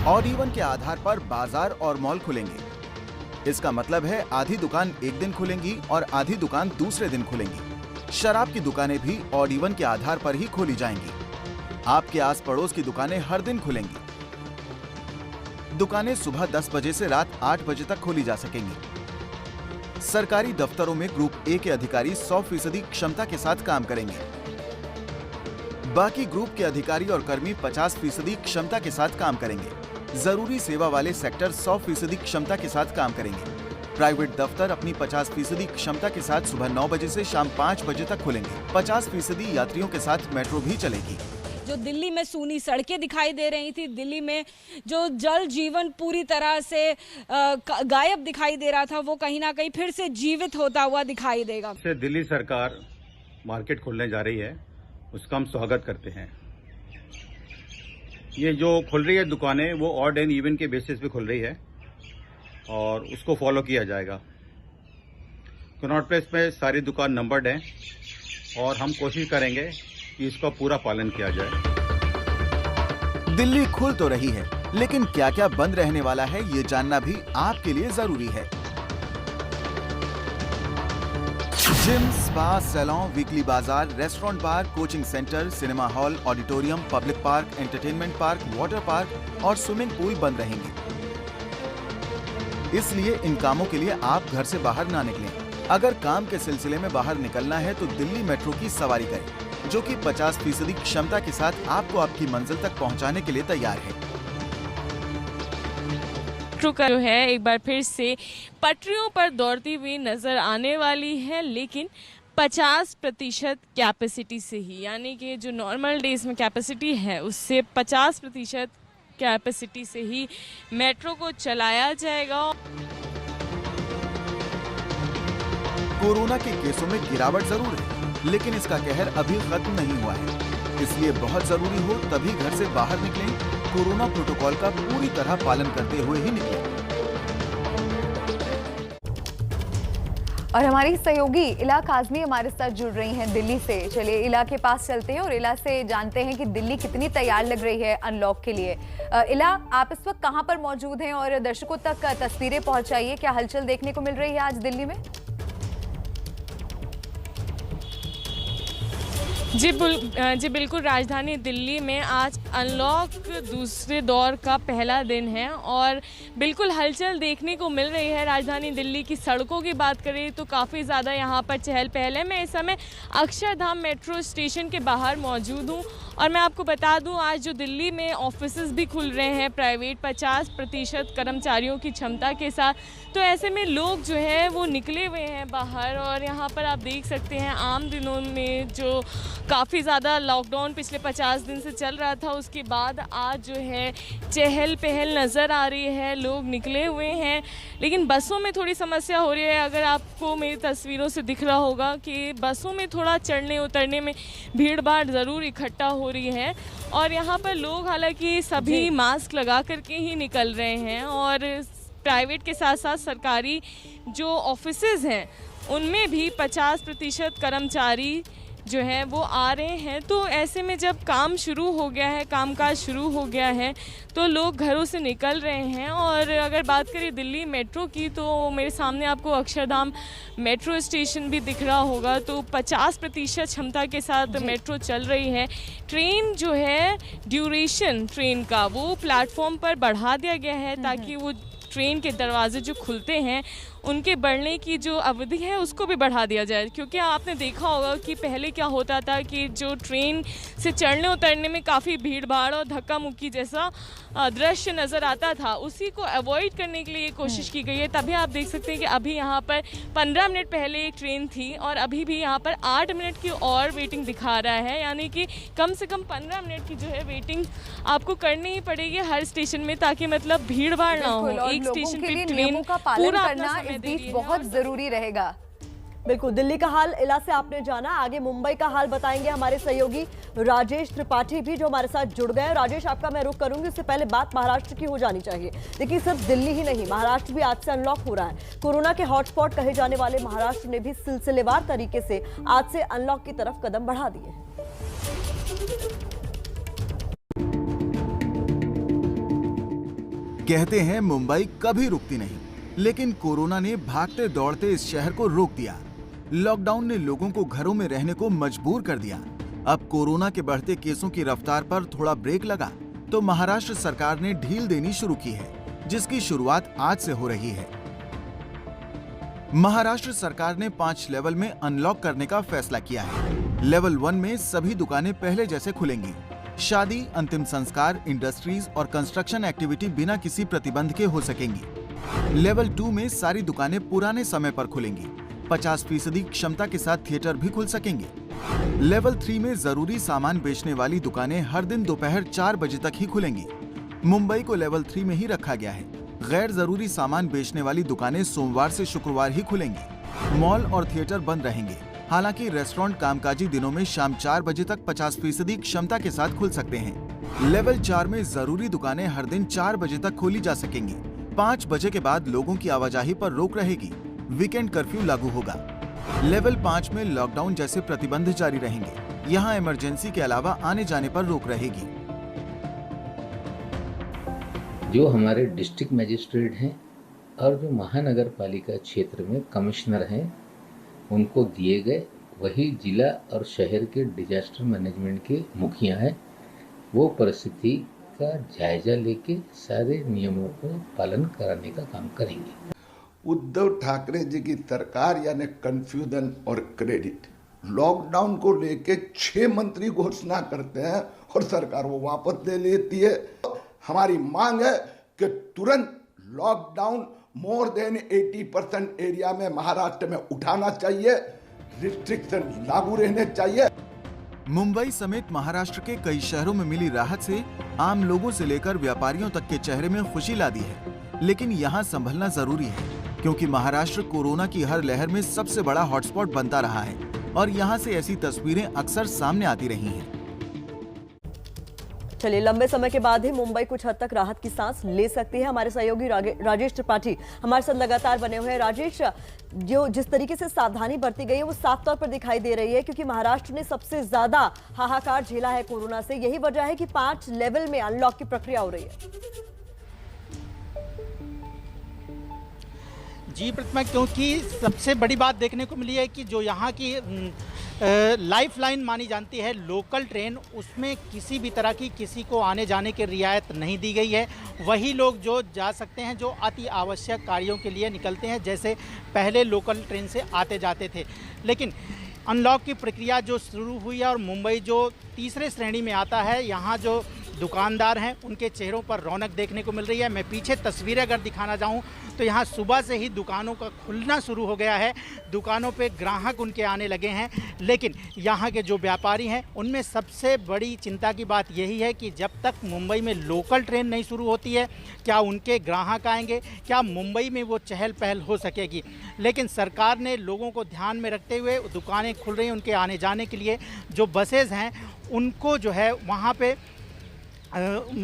L: ऑड इवन के आधार पर बाजार और मॉल खुलेंगे। इसका मतलब है आधी दुकान एक दिन खुलेंगी और आधी दुकान दूसरे दिन खुलेंगी। शराब की दुकानें भी ऑड इवन के आधार पर ही खोली जाएंगी। आपके आस पड़ोस की दुकानें हर दिन खुलेंगी। दुकानें सुबह 10 बजे से रात 8 बजे तक खोली जा सकेंगी। सरकारी दफ्तरों में ग्रुप ए के अधिकारी 100% क्षमता के साथ काम करेंगे। बाकी ग्रुप के अधिकारी और कर्मी 50% क्षमता के साथ काम करेंगे। जरूरी सेवा वाले सेक्टर 100% क्षमता के साथ काम करेंगे। प्राइवेट दफ्तर अपनी 50% क्षमता के साथ सुबह 9 बजे से शाम 5 बजे तक खुलेंगे। 50% यात्रियों के साथ मेट्रो भी चलेगी।
N: जो दिल्ली में सूनी सड़कें दिखाई दे रही थी, दिल्ली में जो जल जीवन पूरी तरह से गायब दिखाई दे रहा था, वो कहीं ना कहीं फिर से जीवित होता हुआ दिखाई देगा।
O: दिल्ली सरकार मार्केट खोलने जा रही है, उसका हम स्वागत करते हैं। ये जो खुल रही है दुकानें, वो ऑड एंड इवन के बेसिस पे खुल रही है और उसको फॉलो किया जाएगा। कनॉट प्लेस पे सारी दुकान नंबर्ड है और हम कोशिश करेंगे कि इसका पूरा पालन किया जाए।
L: दिल्ली खुल तो रही है, लेकिन क्या क्या बंद रहने वाला है ये जानना भी आपके लिए जरूरी है। जिम, स्पा, सैलून, वीकली बाजार, restaurant, bar, coaching centre, cinema hall, auditorium, public park, entertainment park, water park और स्विमिंग पूल बंद रहेंगे। इसलिए इन कामों के लिए आप घर से बाहर ना निकलें। अगर काम के सिलसिले में बाहर निकलना है तो दिल्ली मेट्रो की सवारी करें, जो कि 50% क्षमता के साथ आपको आपकी मंजिल तक पहुंचाने के लिए तैयार है।
I: मेट्रो का जो है एक बार फिर से पटरियों पर दौड़ती हुई नजर आने वाली है, लेकिन 50% कैपेसिटी से ही, यानी कि जो नॉर्मल डेज में कैपेसिटी है उससे 50% कैपेसिटी से ही मेट्रो को चलाया जाएगा।
L: कोरोना के केसों में गिरावट जरूर है, लेकिन इसका कहर अभी खत्म नहीं हुआ है। इसलिए बहुत जरूरी हो तभी घर से बाहर निकलें। कोरोना प्रोटोकॉल का पूरी तरह पालन करते हुए ही निकलें।
D: और हमारी सहयोगी इला काज़मी हमारे साथ जुड़ रही हैं दिल्ली से। चलिए इला के पास चलते हैं और इला से जानते हैं कि दिल्ली कितनी तैयार लग रही है अनलॉक के लिए। इला, आप इस वक्त कहां पर मौजूद हैं और दर्शकों तक तस्वीरें पहुंचाइए। क्या हलचल देखने को मिल रही है आज दिल्ली में?
I: जी बिल्कुल, राजधानी दिल्ली में आज अनलॉक दूसरे दौर का पहला दिन है और बिल्कुल हलचल देखने को मिल रही है। राजधानी दिल्ली की सड़कों की बात करें तो काफ़ी ज़्यादा यहाँ पर चहल पहल है। मैं इस समय अक्षरधाम मेट्रो स्टेशन के बाहर मौजूद हूँ और मैं आपको बता दूँ आज जो दिल्ली में ऑफिसेज भी खुल रहे हैं प्राइवेट 50% कर्मचारियों की क्षमता के साथ, तो ऐसे में लोग जो है वो निकले हुए हैं बाहर। और यहाँ पर आप देख सकते हैं आम दिनों में जो काफ़ी ज़्यादा लॉकडाउन पिछले 50 दिन से चल रहा था, उसके बाद आज जो है चहल पहल नज़र आ रही है, लोग निकले हुए हैं। लेकिन बसों में थोड़ी समस्या हो रही है। अगर आपको मेरी तस्वीरों से दिख रहा होगा कि बसों में थोड़ा चढ़ने उतरने में भीड़ भाड़ ज़रूर इकट्ठा हो रही है और यहाँ पर लोग हालांकि सभी मास्क लगा करके ही निकल रहे हैं और प्राइवेट के साथ साथ सरकारी जो ऑफिसेज हैं उनमें भी 50% कर्मचारी जो है वो आ रहे हैं। तो ऐसे में जब काम शुरू हो गया है, कामकाज शुरू हो गया है, तो लोग घरों से निकल रहे हैं। और अगर बात करें दिल्ली मेट्रो की तो मेरे सामने आपको अक्षरधाम मेट्रो स्टेशन भी दिख रहा होगा। तो 50% क्षमता के साथ मेट्रो चल रही है। ट्रेन जो है ड्यूरेशन ट्रेन का वो प्लेटफॉर्म पर बढ़ा दिया गया है ताकि वो ट्रेन के दरवाजे जो खुलते हैं उनके बढ़ने की जो अवधि है उसको भी बढ़ा दिया जाए। क्योंकि आपने देखा होगा कि पहले क्या होता था कि जो ट्रेन से चढ़ने उतरने में काफ़ी भीड़ भाड़ और धक्का मुक्की जैसा दृश्य नज़र आता था, उसी को अवॉइड करने के लिए ये कोशिश की गई है। तभी आप देख सकते हैं कि अभी यहाँ पर 15 मिनट पहले एक ट्रेन थी और अभी भी यहाँ पर 8 मिनट की और वेटिंग दिखा रहा है, यानी कि कम से कम 15 मिनट की जो है वेटिंग आपको करनी ही पड़ेगी हर स्टेशन में, ताकि मतलब भीड़ भाड़ ना हो। एक स्टेशन पे ट्रेन पूरा अपना
C: इस बीच बहुत जरूरी रहेगा। बिल्कुल, दिल्ली का हाल इला से आपने जाना। आगे मुंबई का हाल बताएंगे हमारे सहयोगी राजेश त्रिपाठी भी जो हमारे साथ जुड़ गए। राजेश, आपका मैं रुख करूंगी, उससे पहले बात महाराष्ट्र की हो जानी चाहिए। देखिए, सिर्फ दिल्ली ही नहीं, महाराष्ट्र भी आज से अनलॉक हो रहा है। कोरोना के हॉटस्पॉट कहे जाने वाले महाराष्ट्र ने भी सिलसिलेवार तरीके से आज से अनलॉक की तरफ कदम बढ़ा दिए हैं।
L: कहते हैं मुंबई कभी रुकती नहीं, लेकिन कोरोना ने भागते दौड़ते इस शहर को रोक दिया। लॉकडाउन ने लोगों को घरों में रहने को मजबूर कर दिया। अब कोरोना के बढ़ते केसों की रफ्तार पर थोड़ा ब्रेक लगा तो महाराष्ट्र सरकार ने ढील देनी शुरू की है, जिसकी शुरुआत आज से हो रही है। महाराष्ट्र सरकार ने 5 लेवल में अनलॉक करने का फैसला किया है। लेवल 1 में सभी दुकानें पहले जैसे खुलेंगी। शादी, अंतिम संस्कार, इंडस्ट्रीज और कंस्ट्रक्शन एक्टिविटी बिना किसी प्रतिबंध के हो सकेंगी। लेवल 2 में सारी दुकानें पुराने समय पर खुलेंगी। 50% क्षमता के साथ थिएटर भी खुल सकेंगे। लेवल 3 में जरूरी सामान बेचने वाली दुकानें हर दिन दोपहर 4 बजे तक ही खुलेंगी। मुंबई को लेवल 3 में ही रखा गया है। गैर जरूरी सामान बेचने वाली दुकानें सोमवार से शुक्रवार ही खुलेंगी। मॉल और थिएटर बंद रहेंगे। हालांकि रेस्टोरेंट कामकाजी दिनों में शाम 4 बजे तक 50% क्षमता के साथ खुल सकते हैं। लेवल 4 में जरूरी दुकानें हर दिन 4 बजे तक खोली जा सकेंगी। 5 बजे के बाद लोगों की आवाजाही पर रोक रहेगी। वीकेंड कर्फ्यू लागू होगा। लेवल 5 में लॉकडाउन जैसे प्रतिबंध जारी रहेंगे। यहाँ इमरजेंसी के अलावा आने जाने पर रोक रहेगी।
P: जो हमारे डिस्ट्रिक्ट मजिस्ट्रेट हैं और जो महानगर पालिका क्षेत्र में कमिश्नर हैं, उनको दिए गए। वही जिला और शहर के डिजास्टर मैनेजमेंट के मुखिया हैं, वो परिस्थिति का जायजा लेके सारे नियमों को पालन कराने का काम करेंगे।
Q: उद्धव ठाकरे जी की सरकार यानी कंफ्यूजन और क्रेडिट, लॉकडाउन को लेके 6 मंत्री घोषणा करते हैं और सरकार वो वापस ले लेती है। हमारी मांग है कि तुरंत लॉकडाउन मोर देन 80% एरिया में महाराष्ट्र में उठाना चाहिए, रिस्ट्रिक्शन लागू रहने चाहिए।
L: मुंबई समेत महाराष्ट्र के कई शहरों में मिली राहत से आम लोगों से लेकर व्यापारियों तक के चेहरे में खुशी ला दी है, लेकिन यहाँ संभलना जरूरी है क्योंकि महाराष्ट्र कोरोना की हर लहर में सबसे बड़ा हॉटस्पॉट बनता रहा है और यहाँ से ऐसी तस्वीरें अक्सर सामने आती रही हैं।
C: चलिए, लंबे समय के बाद ही मुंबई कुछ हद तक राहत की सांस ले सकती है। हमारे सहयोगी राजेश त्रिपाठी हमारे साथ लगातार बने हुए हैं। राजेश, जो जिस तरीके से सावधानी बरती गई है वो साफ तौर पर दिखाई दे रही है क्योंकि महाराष्ट्र ने सबसे ज्यादा हाहाकार झेला है कोरोना से। यही वजह है कि 5 लेवल में अनलॉक की प्रक्रिया हो रही है।
A: जी प्रतिमा, क्योंकि सबसे बड़ी बात देखने को मिली है कि जो यहाँ की लाइफलाइन मानी जाती है लोकल ट्रेन, उसमें किसी भी तरह की किसी को आने जाने की रियायत नहीं दी गई है। वही लोग जो जा सकते हैं जो अति आवश्यक कार्यों के लिए निकलते हैं, जैसे पहले लोकल ट्रेन से आते जाते थे। लेकिन अनलॉक की प्रक्रिया जो शुरू हुई है और मुंबई जो तीसरे श्रेणी में आता है, यहाँ जो दुकानदार हैं उनके चेहरों पर रौनक देखने को मिल रही है। मैं पीछे तस्वीरें अगर दिखाना चाहूँ तो यहाँ सुबह से ही दुकानों का खुलना शुरू हो गया है, दुकानों पे ग्राहक उनके आने लगे हैं। लेकिन यहाँ के जो व्यापारी हैं उनमें सबसे बड़ी चिंता की बात यही है कि जब तक मुंबई में लोकल ट्रेन नहीं शुरू होती है, क्या उनके ग्राहक आएंगे, क्या मुंबई में वो चहल पहल हो सकेगी। लेकिन सरकार ने लोगों को ध्यान में रखते हुए दुकानें खुल रही हैं, उनके आने जाने के लिए जो बसेज हैं उनको जो है वहाँ पे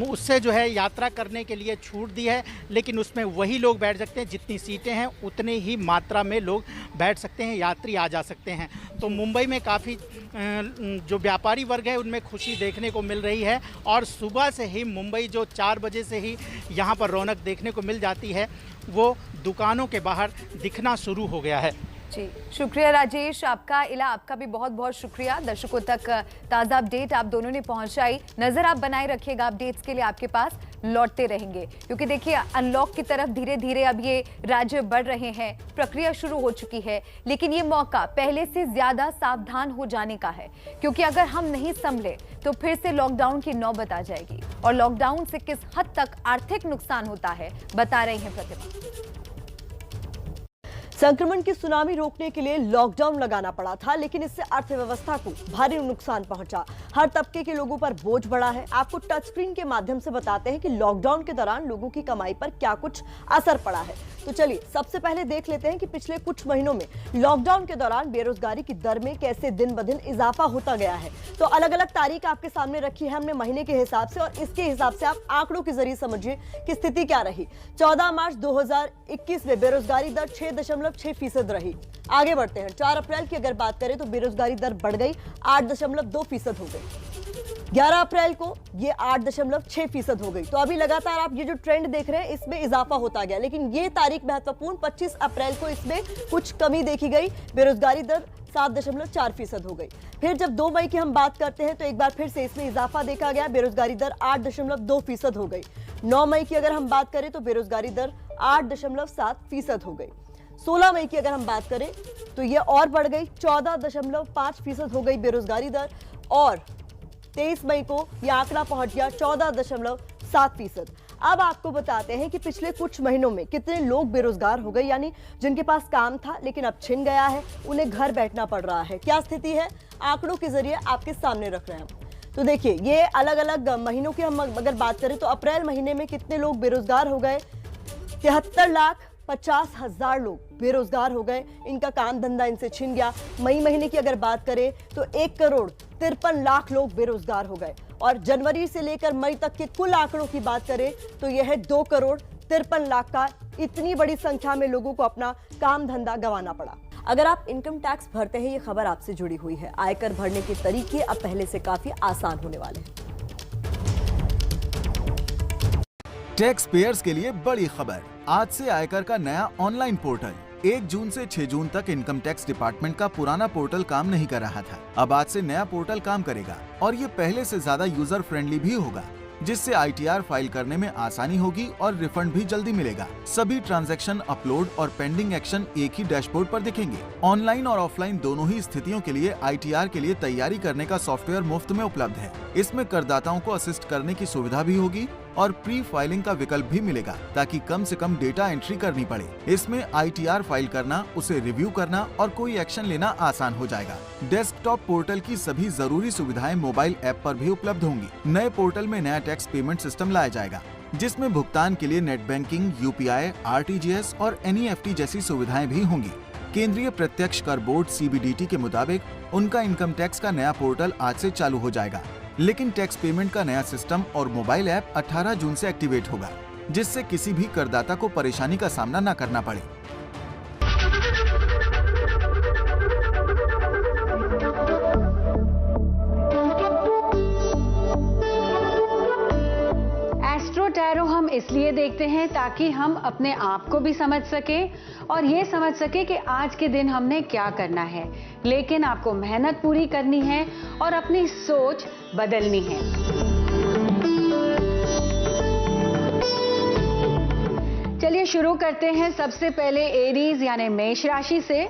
A: उससे जो है यात्रा करने के लिए छूट दी है, लेकिन उसमें वही लोग बैठ सकते हैं, जितनी सीटें हैं उतने ही मात्रा में लोग बैठ सकते हैं, यात्री आ जा सकते हैं। तो मुंबई में काफ़ी जो व्यापारी वर्ग है उनमें खुशी देखने को मिल रही है और सुबह से ही मुंबई जो 4 बजे से ही यहाँ पर रौनक देखने को मिल जाती है, वो दुकानों के बाहर दिखना शुरू हो गया है।
D: जी, शुक्रिया राजेश, आपका भी बहुत बहुत शुक्रिया। दर्शकों तक ताज़ा अपडेट आप दोनों ने पहुंचाई। नज़र आप बनाए रखिएगा, अपडेट्स के लिए आपके पास लौटते रहेंगे क्योंकि देखिए अनलॉक की तरफ धीरे धीरे अब ये राज्य बढ़ रहे हैं, प्रक्रिया शुरू हो चुकी है। लेकिन ये मौका पहले से ज़्यादा सावधान हो जाने का है क्योंकि अगर हम नहीं संभले तो फिर से लॉकडाउन की नौबत आ जाएगी और लॉकडाउन से किस हद तक आर्थिक नुकसान होता है बता रही हैं प्रतिमा।
C: संक्रमण की सुनामी रोकने के लिए लॉकडाउन लगाना पड़ा था, लेकिन इससे अर्थव्यवस्था को भारी नुकसान पहुंचा। हर तबके के लोगों पर बोझ बढ़ा है। आपको टच स्क्रीन के माध्यम से बताते हैं कि लॉकडाउन के दौरान लोगों की कमाई पर क्या कुछ असर पड़ा है। तो चलिए सबसे पहले देख लेते हैं कि पिछले कुछ महीनों में लॉकडाउन के दौरान बेरोजगारी की दर में कैसे दिन ब दिन इजाफा होता गया है। तो अलग अलग तारीख आपके सामने रखी है हमने महीने के हिसाब से, और इसके हिसाब से आप आंकड़ों के जरिए समझिए कि स्थिति क्या रही। 14 मार्च 2021 में बेरोजगारी दर 6.6% रही। आगे बढ़ते हैं। 4 अप्रैल की अगर बात करें तो बेरोजगारी दर बढ़ गई, 8.2% हो गई। 11 अप्रैल को ये 8.6% हो गई। तो अभी लगातार आप ये जो ट्रेंड देख रहे हैं इसमें इजाफा होता गया, लेकिन ये तारीख महत्वपूर्ण, 25 अप्रैल को इसमें कुछ कमी देखी गई, बेरोजगारी दर 7.4% हो गई। फिर जब 2 मई की हम बात करते हैं तो एक बार फिर से इसमें इजाफा देखा गया, बेरोजगारी दर 8.2% हो गई। 9 मई की अगर हम बात करें तो बेरोजगारी दर 8.7% हो गई। 16 मई की अगर हम बात करें तो ये और बढ़ गई, 14.5% हो गई बेरोजगारी दर, और 23 मई को यह आंकड़ा पहुंच गया 14.7%। अब आपको बताते हैं कि पिछले कुछ महीनों में कितने लोग बेरोजगार हो गए, यानी जिनके पास काम था लेकिन अब छिन गया है, उन्हें घर बैठना पड़ रहा है। क्या स्थिति है, आंकड़ों के जरिए आपके सामने रख रहे हैं। तो देखिए ये अलग अलग महीनों की हम अगर बात करें तो अप्रैल महीने में कितने लोग बेरोजगार हो गए, 73,50,000 लोग बेरोजगार हो गए, इनका काम धंधा इनसे छिन गया। मई महीने की अगर बात करें तो 1,53,00,000 लोग बेरोजगार हो गए, और जनवरी से लेकर मई तक के कुल आंकड़ों की बात करें तो यह है 2,53,00,000 का। इतनी बड़ी संख्या में लोगों को अपना काम धंधा गंवाना पड़ा। अगर आप इनकम टैक्स भरते हैं, ये खबर आपसे जुड़ी हुई है। आयकर भरने के तरीके अब पहले से काफी आसान होने वाले हैं।
L: टैक्स पेयर्स के लिए बड़ी खबर, आज से आयकर का नया ऑनलाइन पोर्टल 1 जून से 6 जून तक इनकम टैक्स डिपार्टमेंट का पुराना पोर्टल काम नहीं कर रहा था। अब आज से नया पोर्टल काम करेगा और ये पहले से ज्यादा यूजर फ्रेंडली भी होगा, जिससे ITR फाइल करने में आसानी होगी और रिफंड भी जल्दी मिलेगा। सभी ट्रांजैक्शन, अपलोड और पेंडिंग एक्शन एक ही डैशबोर्ड पर दिखेंगे। ऑनलाइन और ऑफलाइन दोनों ही स्थितियों के लिए ITR के लिए तैयारी करने का सॉफ्टवेयर मुफ्त में उपलब्ध है। इसमें करदाताओं को असिस्ट करने की सुविधा भी होगी और प्री फाइलिंग का विकल्प भी मिलेगा, ताकि कम से कम डेटा एंट्री करनी पड़े। इसमें ITR फाइल करना, उसे रिव्यू करना और कोई एक्शन लेना आसान हो जाएगा। डेस्कटॉप पोर्टल की सभी जरूरी सुविधाएं मोबाइल ऐप पर भी उपलब्ध होंगी। नए पोर्टल में नया टैक्स पेमेंट सिस्टम लाया जाएगा, जिसमें भुगतान के लिए नेट बैंकिंग, UPI, RTGS और NEFT जैसी सुविधाएं भी होंगी। केंद्रीय प्रत्यक्ष कर बोर्ड CBDT के मुताबिक उनका इनकम टैक्स का नया पोर्टल आज से चालू हो जाएगा, लेकिन टैक्स पेमेंट का नया सिस्टम और मोबाइल ऐप 18 जून से एक्टिवेट होगा, जिससे किसी भी करदाता को परेशानी का सामना न करना पड़े।
R: एस्ट्रो टैरो हम इसलिए देखते हैं ताकि हम अपने आप को भी समझ सकें और ये समझ सके कि आज के दिन हमने क्या करना है, लेकिन आपको मेहनत पूरी करनी है और अपनी सोच बदलनी है। चलिए शुरू करते हैं सबसे पहले एरीज यानी मेष राशि से।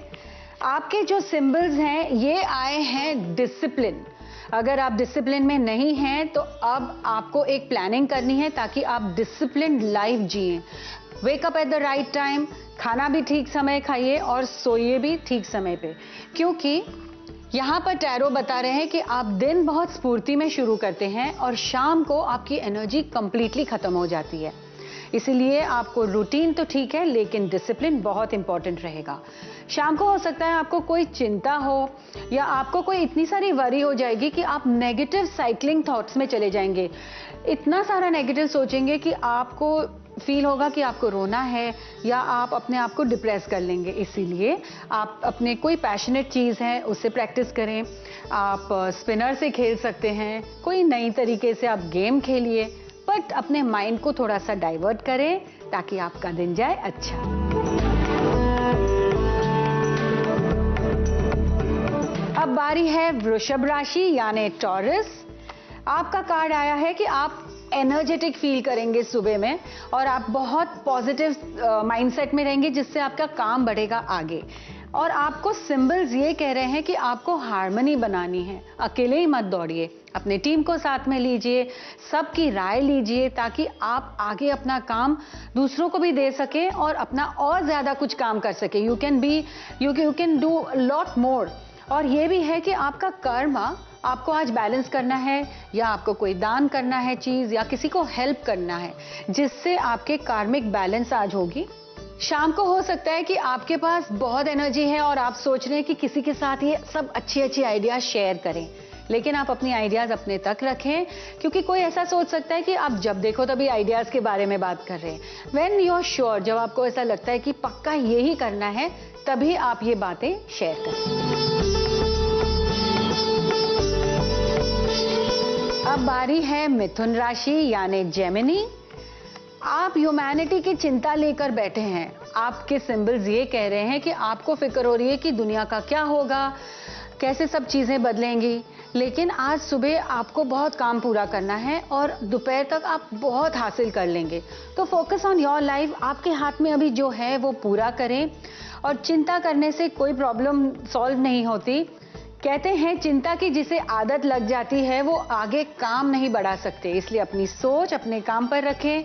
R: आपके जो सिंबल्स हैं ये आए हैं डिसिप्लिन। अगर आप डिसिप्लिन में नहीं हैं तो अब आपको एक प्लानिंग करनी है ताकि आप डिसिप्लिन लाइफ जिएं। Wake up at the right time, खाना भी ठीक समय खाइए और सोइए भी ठीक समय पे, क्योंकि यहाँ पर टैरो बता रहे हैं कि आप दिन बहुत स्फूर्ति में शुरू करते हैं और शाम को आपकी एनर्जी कंप्लीटली खत्म हो जाती है। इसीलिए आपको रूटीन तो ठीक है, लेकिन डिसिप्लिन बहुत इंपॉर्टेंट रहेगा। शाम को हो सकता है आपको कोई चिंता हो या आपको कोई इतनी सारी वरी हो जाएगी कि आप नेगेटिव साइक्लिंग थॉट्स में चले जाएंगे। इतना सारा नेगेटिव सोचेंगे कि आपको फील होगा कि आपको रोना है या आप अपने आप को डिप्रेस कर लेंगे। इसीलिए आप अपने कोई पैशनेट चीज़ है उससे प्रैक्टिस करें। आप स्पिनर से खेल सकते हैं, कोई नई तरीके से आप गेम खेलिए, बट अपने माइंड को थोड़ा सा डाइवर्ट करें ताकि आपका दिन जाए अच्छा। अब बारी है वृषभ राशि यानी टॉरस। आपका कार्ड आया है कि आप एनर्जेटिक फील करेंगे सुबह में और आप बहुत पॉजिटिव माइंडसेट में रहेंगे, जिससे आपका काम बढ़ेगा आगे। और आपको सिंबल्स ये कह रहे हैं कि आपको हार्मनी बनानी है। अकेले ही मत दौड़िए, अपने टीम को साथ में लीजिए, सबकी राय लीजिए ताकि आप आगे अपना काम दूसरों को भी दे सकें और अपना और ज़्यादा कुछ काम कर सकें। You can do lot more. और ये भी है कि आपका कर्म आपको आज बैलेंस करना है या आपको कोई दान करना है चीज़ या किसी को हेल्प करना है, जिससे आपके कार्मिक बैलेंस आज होगी। शाम को हो सकता है कि आपके पास बहुत एनर्जी है और आप सोच रहे हैं कि किसी के साथ ये सब अच्छी आइडियाज शेयर करें, लेकिन आप अपनी आइडियाज अपने तक रखें, क्योंकि कोई ऐसा सोच सकता है कि आप जब देखो तभी आइडियाज के बारे में बात कर रहे हैं। व्हेन यू आर श्योर, जब आपको ऐसा लगता है कि पक्का यही करना है, तभी आप ये बातें शेयर करें। अब बारी है मिथुन राशि यानी जेमिनी। आप ह्यूमैनिटी की चिंता लेकर बैठे हैं। आपके सिंबल्स ये कह रहे हैं कि आपको फिक्र हो रही है कि दुनिया का क्या होगा, कैसे सब चीज़ें बदलेंगी। लेकिन आज सुबह आपको बहुत काम पूरा करना है और दोपहर तक आप बहुत हासिल कर लेंगे। तो फोकस ऑन योर लाइफ। आपके हाथ में अभी जो है वो पूरा करें और चिंता करने से कोई प्रॉब्लम सॉल्व नहीं होती। कहते हैं चिंता की जिसे आदत लग जाती है वो आगे काम नहीं बढ़ा सकते। इसलिए अपनी सोच अपने काम पर रखें,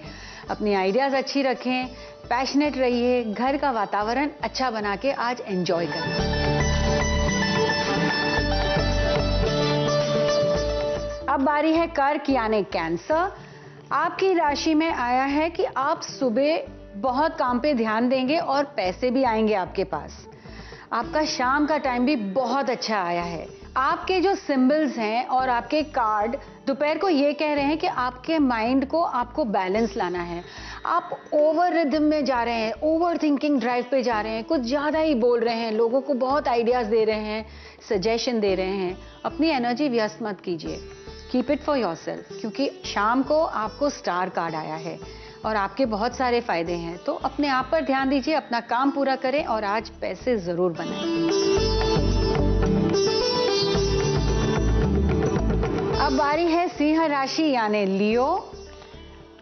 R: अपनी आइडियाज अच्छी रखें, पैशनेट रहिए, घर का वातावरण अच्छा बना के आज एंजॉय करें। अब बारी है कर्क यानी कैंसर। आपकी राशि में आया है कि आप सुबह बहुत काम पे ध्यान देंगे और पैसे भी आएंगे आपके पास। आपका शाम का टाइम भी बहुत अच्छा आया है। आपके जो सिंबल्स हैं और आपके कार्ड दोपहर को ये कह रहे हैं कि आपके माइंड को आपको बैलेंस लाना है। आप ओवर रिदम में जा रहे हैं, ओवर थिंकिंग ड्राइव पे जा रहे हैं, कुछ ज़्यादा ही बोल रहे हैं, लोगों को बहुत आइडियाज़ दे रहे हैं, सजेशन दे रहे हैं। अपनी एनर्जी व्यस्त मत कीजिए, कीप इट फॉर योरसेल्फ, क्योंकि शाम को आपको स्टार कार्ड आया है। और आपके बहुत सारे फायदे हैं। तो अपने आप पर ध्यान दीजिए, अपना काम पूरा करें और आज पैसे जरूर बनाएं। अब बारी है सिंह राशि यानी लियो।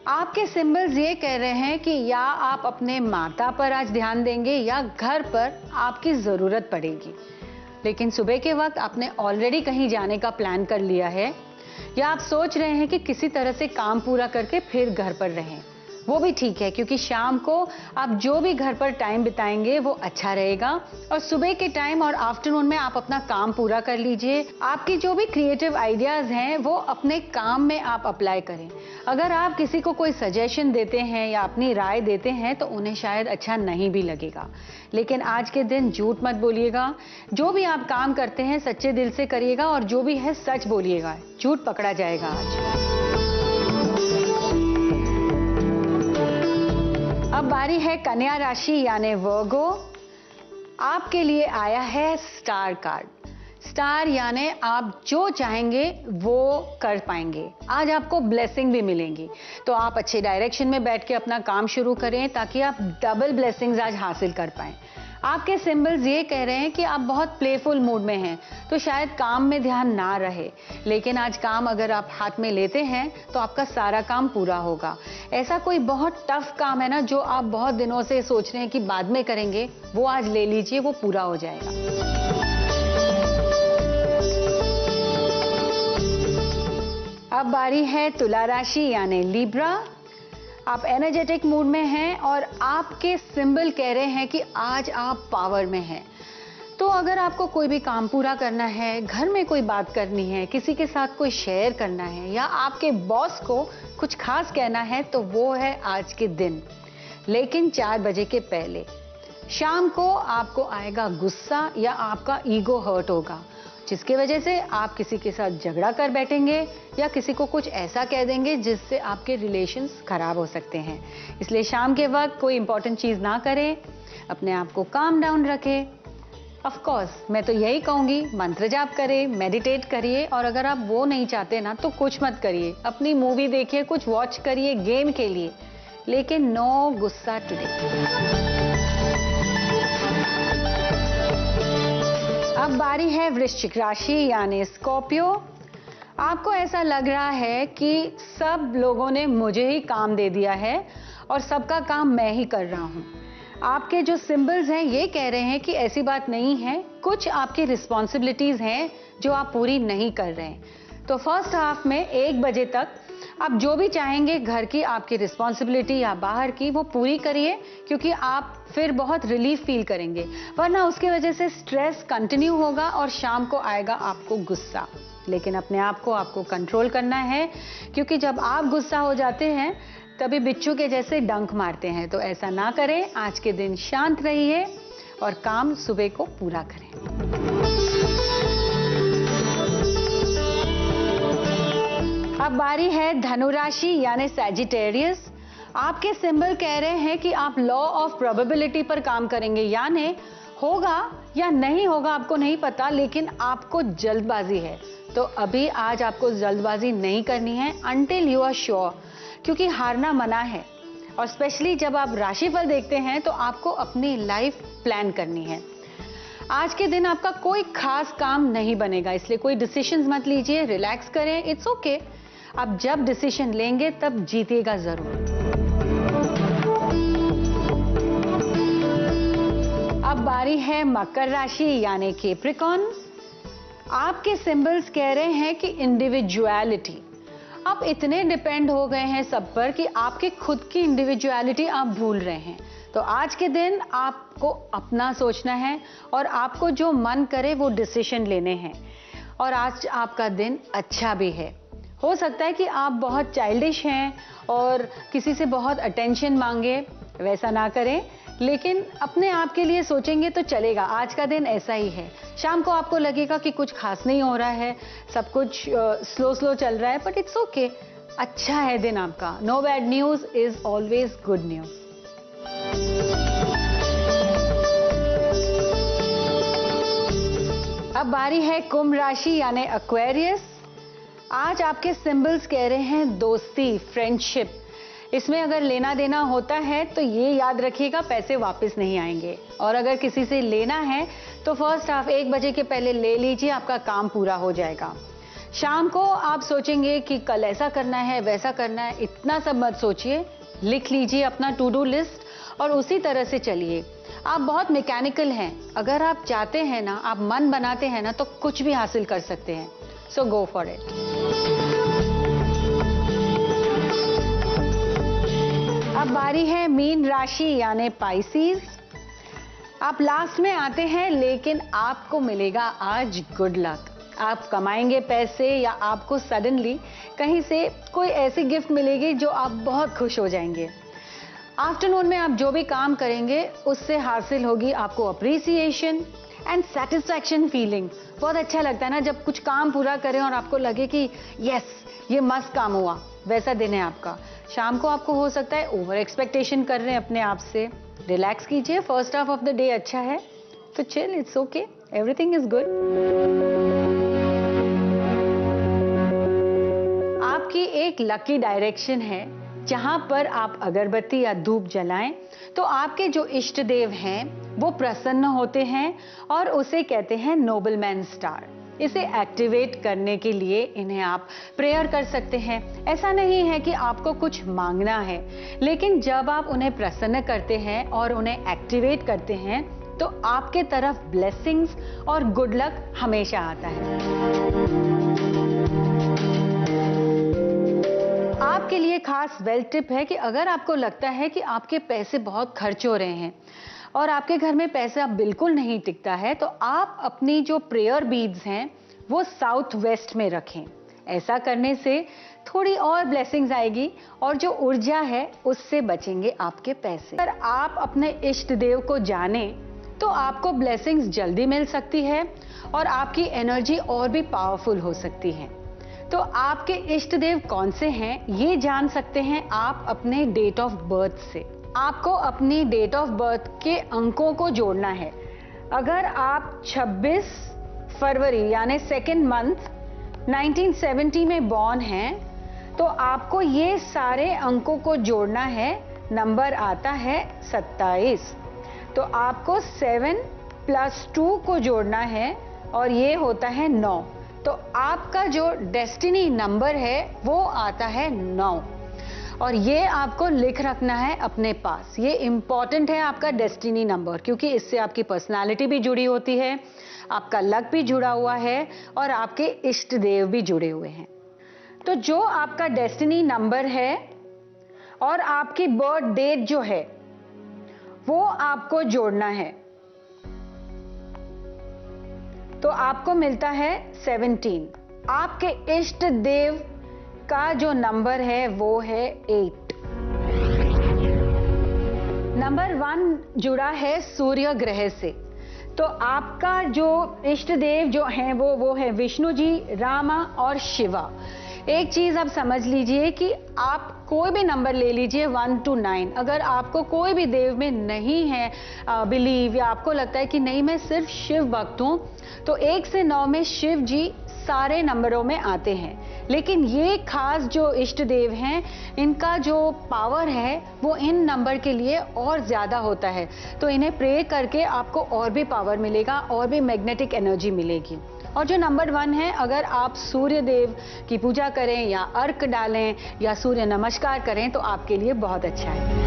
R: आपके सिंबल्स ये कह रहे हैं कि या आप अपने माता पर आज ध्यान देंगे या घर पर आपकी जरूरत पड़ेगी, लेकिन सुबह के वक्त आपने ऑलरेडी कहीं जाने का प्लान कर लिया है या आप सोच रहे हैं कि किसी तरह से काम पूरा करके फिर घर पर रहें। वो भी ठीक है, क्योंकि शाम को आप जो भी घर पर टाइम बिताएंगे वो अच्छा रहेगा और सुबह के टाइम और आफ्टरनून में आप अपना काम पूरा कर लीजिए। आपकी जो भी क्रिएटिव आइडियाज हैं वो अपने काम में आप अप्लाई करें। अगर आप किसी को कोई सजेशन देते हैं या अपनी राय देते हैं तो उन्हें शायद अच्छा नहीं भी लगेगा, लेकिन आज के दिन झूठ मत बोलिएगा। जो भी आप काम करते हैं सच्चे दिल से करिएगा और जो भी है सच बोलिएगा, झूठ पकड़ा जाएगा आज। अब बारी है कन्या राशि यानी वर्गो। आपके लिए आया है स्टार कार्ड। स्टार यानी आप जो चाहेंगे वो कर पाएंगे। आज आपको ब्लेसिंग भी मिलेंगी, तो आप अच्छे डायरेक्शन में बैठ के अपना काम शुरू करें ताकि आप डबल ब्लेसिंग्स आज हासिल कर पाएं। आपके सिंबल्स ये कह रहे हैं कि आप बहुत प्लेफुल मूड में हैं, तो शायद काम में ध्यान ना रहे, लेकिन आज काम अगर आप हाथ में लेते हैं तो आपका सारा काम पूरा होगा। ऐसा कोई बहुत टफ काम है ना जो आप बहुत दिनों से सोच रहे हैं कि बाद में करेंगे, वो आज ले लीजिए, वो पूरा हो जाएगा। अब बारी है तुला राशि यानी लिब्रा। आप एनर्जेटिक मूड में हैं और आपके सिंबल कह रहे हैं कि आज आप पावर में हैं। तो अगर आपको कोई भी काम पूरा करना है, घर में कोई बात करनी है, किसी के साथ कोई शेयर करना है या आपके बॉस को कुछ खास कहना है तो वो है आज के दिन, लेकिन 4 बजे के पहले। शाम को आपको आएगा गुस्सा या आपका ईगो हर्ट होगा, जिसकी वजह से आप किसी के साथ झगड़ा कर बैठेंगे या किसी को कुछ ऐसा कह देंगे जिससे आपके रिलेशंस खराब हो सकते हैं। इसलिए शाम के वक्त कोई इंपॉर्टेंट चीज ना करें, अपने आप को काम डाउन रखें। ऑफ कोर्स मैं तो यही कहूंगी, मंत्र जाप करिए, मेडिटेट करिए, और अगर आप वो नहीं चाहते ना तो कुछ मत करिए, अपनी मूवी देखिए, कुछ वॉच करिए, गेम खेलिए, लेकिन नो गुस्सा टुडे। अब बारी है वृश्चिक राशि यानी स्कॉर्पियो। आपको ऐसा लग रहा है कि सब लोगों ने मुझे ही काम दे दिया है और सबका काम मैं ही कर रहा हूं। आपके जो सिंबल्स हैं ये कह रहे हैं कि ऐसी बात नहीं है, कुछ आपकी रिस्पॉन्सिबिलिटीज हैं जो आप पूरी नहीं कर रहे हैं। तो फर्स्ट हाफ में 1 बजे तक आप जो भी चाहेंगे घर की आपकी रिस्पॉन्सिबिलिटी या बाहर की वो पूरी करिए, क्योंकि आप फिर बहुत रिलीफ फील करेंगे, वरना उसकी वजह से स्ट्रेस कंटिन्यू होगा और शाम को आएगा आपको गुस्सा। लेकिन अपने आप को आपको कंट्रोल करना है, क्योंकि जब आप गुस्सा हो जाते हैं तभी बिच्छू के जैसे डंक मारते हैं, तो ऐसा ना करें। आज के दिन शांत रहिए और काम सुबह को पूरा करें। अब बारी है धनु राशि यानी सैजिटेरियस। आपके सिंबल कह रहे हैं कि आप लॉ ऑफ प्रोबेबिलिटी पर काम करेंगे, यानी होगा या नहीं होगा आपको नहीं पता, लेकिन आपको जल्दबाजी है। तो अभी आज आपको जल्दबाजी नहीं करनी है अंटिल यू आर श्योर, क्योंकि हारना मना है। और स्पेशली जब आप राशिफल देखते हैं तो आपको अपनी लाइफ प्लान करनी है। आज के दिन आपका कोई खास काम नहीं बनेगा, इसलिए कोई डिसीजंस मत लीजिए, रिलैक्स करें, इट्स ओके। आप जब डिसीजन लेंगे तब जीतिएगा जरूर। अब बारी है मकर राशि यानी कैप्रिकॉर्न। आपके सिंबल्स कह रहे हैं कि इंडिविजुअलिटी, आप इतने डिपेंड हो गए हैं सब पर कि आपकी खुद की इंडिविजुअलिटी आप भूल रहे हैं। तो आज के दिन आपको अपना सोचना है और आपको जो मन करे वो डिसीजन लेने हैं। और आज आपका दिन अच्छा भी है। हो सकता है कि आप बहुत चाइल्डिश हैं और किसी से बहुत अटेंशन मांगे, वैसा ना करें, लेकिन अपने आप के लिए सोचेंगे तो चलेगा। आज का दिन ऐसा ही है। शाम को आपको लगेगा कि कुछ खास नहीं हो रहा है, सब कुछ स्लो चल रहा है, बट इट्स ओके, अच्छा है दिन आपका। No bad news is always good news. अब बारी है कुंभ राशि यानी एक्वेरियस। आज आपके सिंबल्स कह रहे हैं दोस्ती, फ्रेंडशिप, इसमें अगर लेना देना होता है तो ये याद रखिएगा, पैसे वापस नहीं आएंगे। और अगर किसी से लेना है तो फर्स्ट हाफ 1 बजे के पहले ले लीजिए, आपका काम पूरा हो जाएगा। शाम को आप सोचेंगे कि कल ऐसा करना है वैसा करना है, इतना सब मत सोचिए, लिख लीजिए अपना टू डू लिस्ट और उसी तरह से चलिए। आप बहुत मैकेनिकल हैं, अगर आप चाहते हैं ना, आप मन बनाते हैं ना, तो कुछ भी हासिल कर सकते हैं। सो गो फॉर इट। अब बारी है मीन राशि यानी पाइसेस। आप लास्ट में आते हैं, लेकिन आपको मिलेगा आज गुड लक। आप कमाएंगे पैसे या आपको सडनली कहीं से कोई ऐसी गिफ्ट मिलेगी जो आप बहुत खुश हो जाएंगे। आफ्टरनून में आप जो भी काम करेंगे उससे हासिल होगी आपको अप्रिसिएशन एंड सेटिस्फैक्शन फीलिंग। बहुत अच्छा लगता है ना जब कुछ काम पूरा करें और आपको लगे कि यस ये मस्त काम हुआ, वैसा दिन है आपका। शाम को आपको हो सकता है ओवर एक्सपेक्टेशन कर रहे हैं अपने आप से, रिलैक्स कीजिए। First half of the day अच्छा है तो chill, it's okay, everything is good. आपकी एक लकी डायरेक्शन है जहां पर आप अगरबत्ती या धूप जलाएं तो आपके जो इष्ट देव हैं वो प्रसन्न होते हैं और उसे कहते हैं नोबलमैन स्टार। इसे एक्टिवेट करने के लिए इन्हें आप प्रेयर कर सकते हैं। ऐसा नहीं है कि आपको कुछ मांगना है, लेकिन जब आप उन्हें प्रसन्न करते हैं और उन्हें एक्टिवेट करते हैं तो आपके तरफ ब्लेसिंग्स और गुड लक हमेशा आता है। आपके लिए खास वेल्थ टिप है कि अगर आपको लगता है कि आपके पैसे बहुत खर्च हो रहे हैं और आपके घर में पैसा बिल्कुल नहीं टिकता है, तो आप अपनी जो प्रेयर बीड्स हैं वो साउथ वेस्ट में रखें। ऐसा करने से थोड़ी और ब्लेसिंग्स आएगी और जो ऊर्जा है उससे बचेंगे आपके पैसे। अगर आप अपने इष्ट देव को जाने तो आपको ब्लेसिंग्स जल्दी मिल सकती है और आपकी एनर्जी और भी पावरफुल हो सकती है। तो आपके इष्ट देव कौन से हैं ये जान सकते हैं आप अपने डेट ऑफ बर्थ से। आपको अपनी डेट ऑफ बर्थ के अंकों को जोड़ना है। अगर आप 26 फरवरी यानी सेकेंड मंथ 1970 में बॉर्न हैं तो आपको ये सारे अंकों को जोड़ना है। नंबर आता है 27, तो आपको 7 + 2 को जोड़ना है और ये होता है 9। तो आपका जो डेस्टिनी नंबर है वो आता है 9 और ये आपको लिख रखना है अपने पास। ये इंपॉर्टेंट है आपका डेस्टिनी नंबर, क्योंकि इससे आपकी पर्सनालिटी भी जुड़ी होती है, आपका लक भी जुड़ा हुआ है और आपके इष्ट देव भी जुड़े हुए हैं। तो जो आपका डेस्टिनी नंबर है और आपकी बर्थ डेट जो है वो आपको जोड़ना है, तो आपको मिलता है 17। आपके इष्ट देव का जो नंबर है वो है 8। नंबर 1 जुड़ा है सूर्य ग्रह से, तो आपका जो इष्ट देव जो हैं वो है विष्णु जी, रामा और शिवा। एक चीज आप समझ लीजिए कि आप कोई भी नंबर ले लीजिए 1 to 9। अगर आपको कोई भी देव में नहीं है बिलीव या आपको लगता है कि नहीं मैं सिर्फ शिव भक्त हूं, तो 1 से 9 में शिव जी सारे नंबरों में आते हैं। लेकिन ये खास जो इष्ट देव हैं इनका जो पावर है वो इन नंबर के लिए और ज्यादा होता है, तो इन्हें प्रे करके आपको और भी पावर मिलेगा और भी मैग्नेटिक एनर्जी मिलेगी। और जो नंबर 1 है, अगर आप सूर्य देव की पूजा करें या अर्क डालें या सूर्य नमस्कार करें तो आपके लिए बहुत अच्छा है।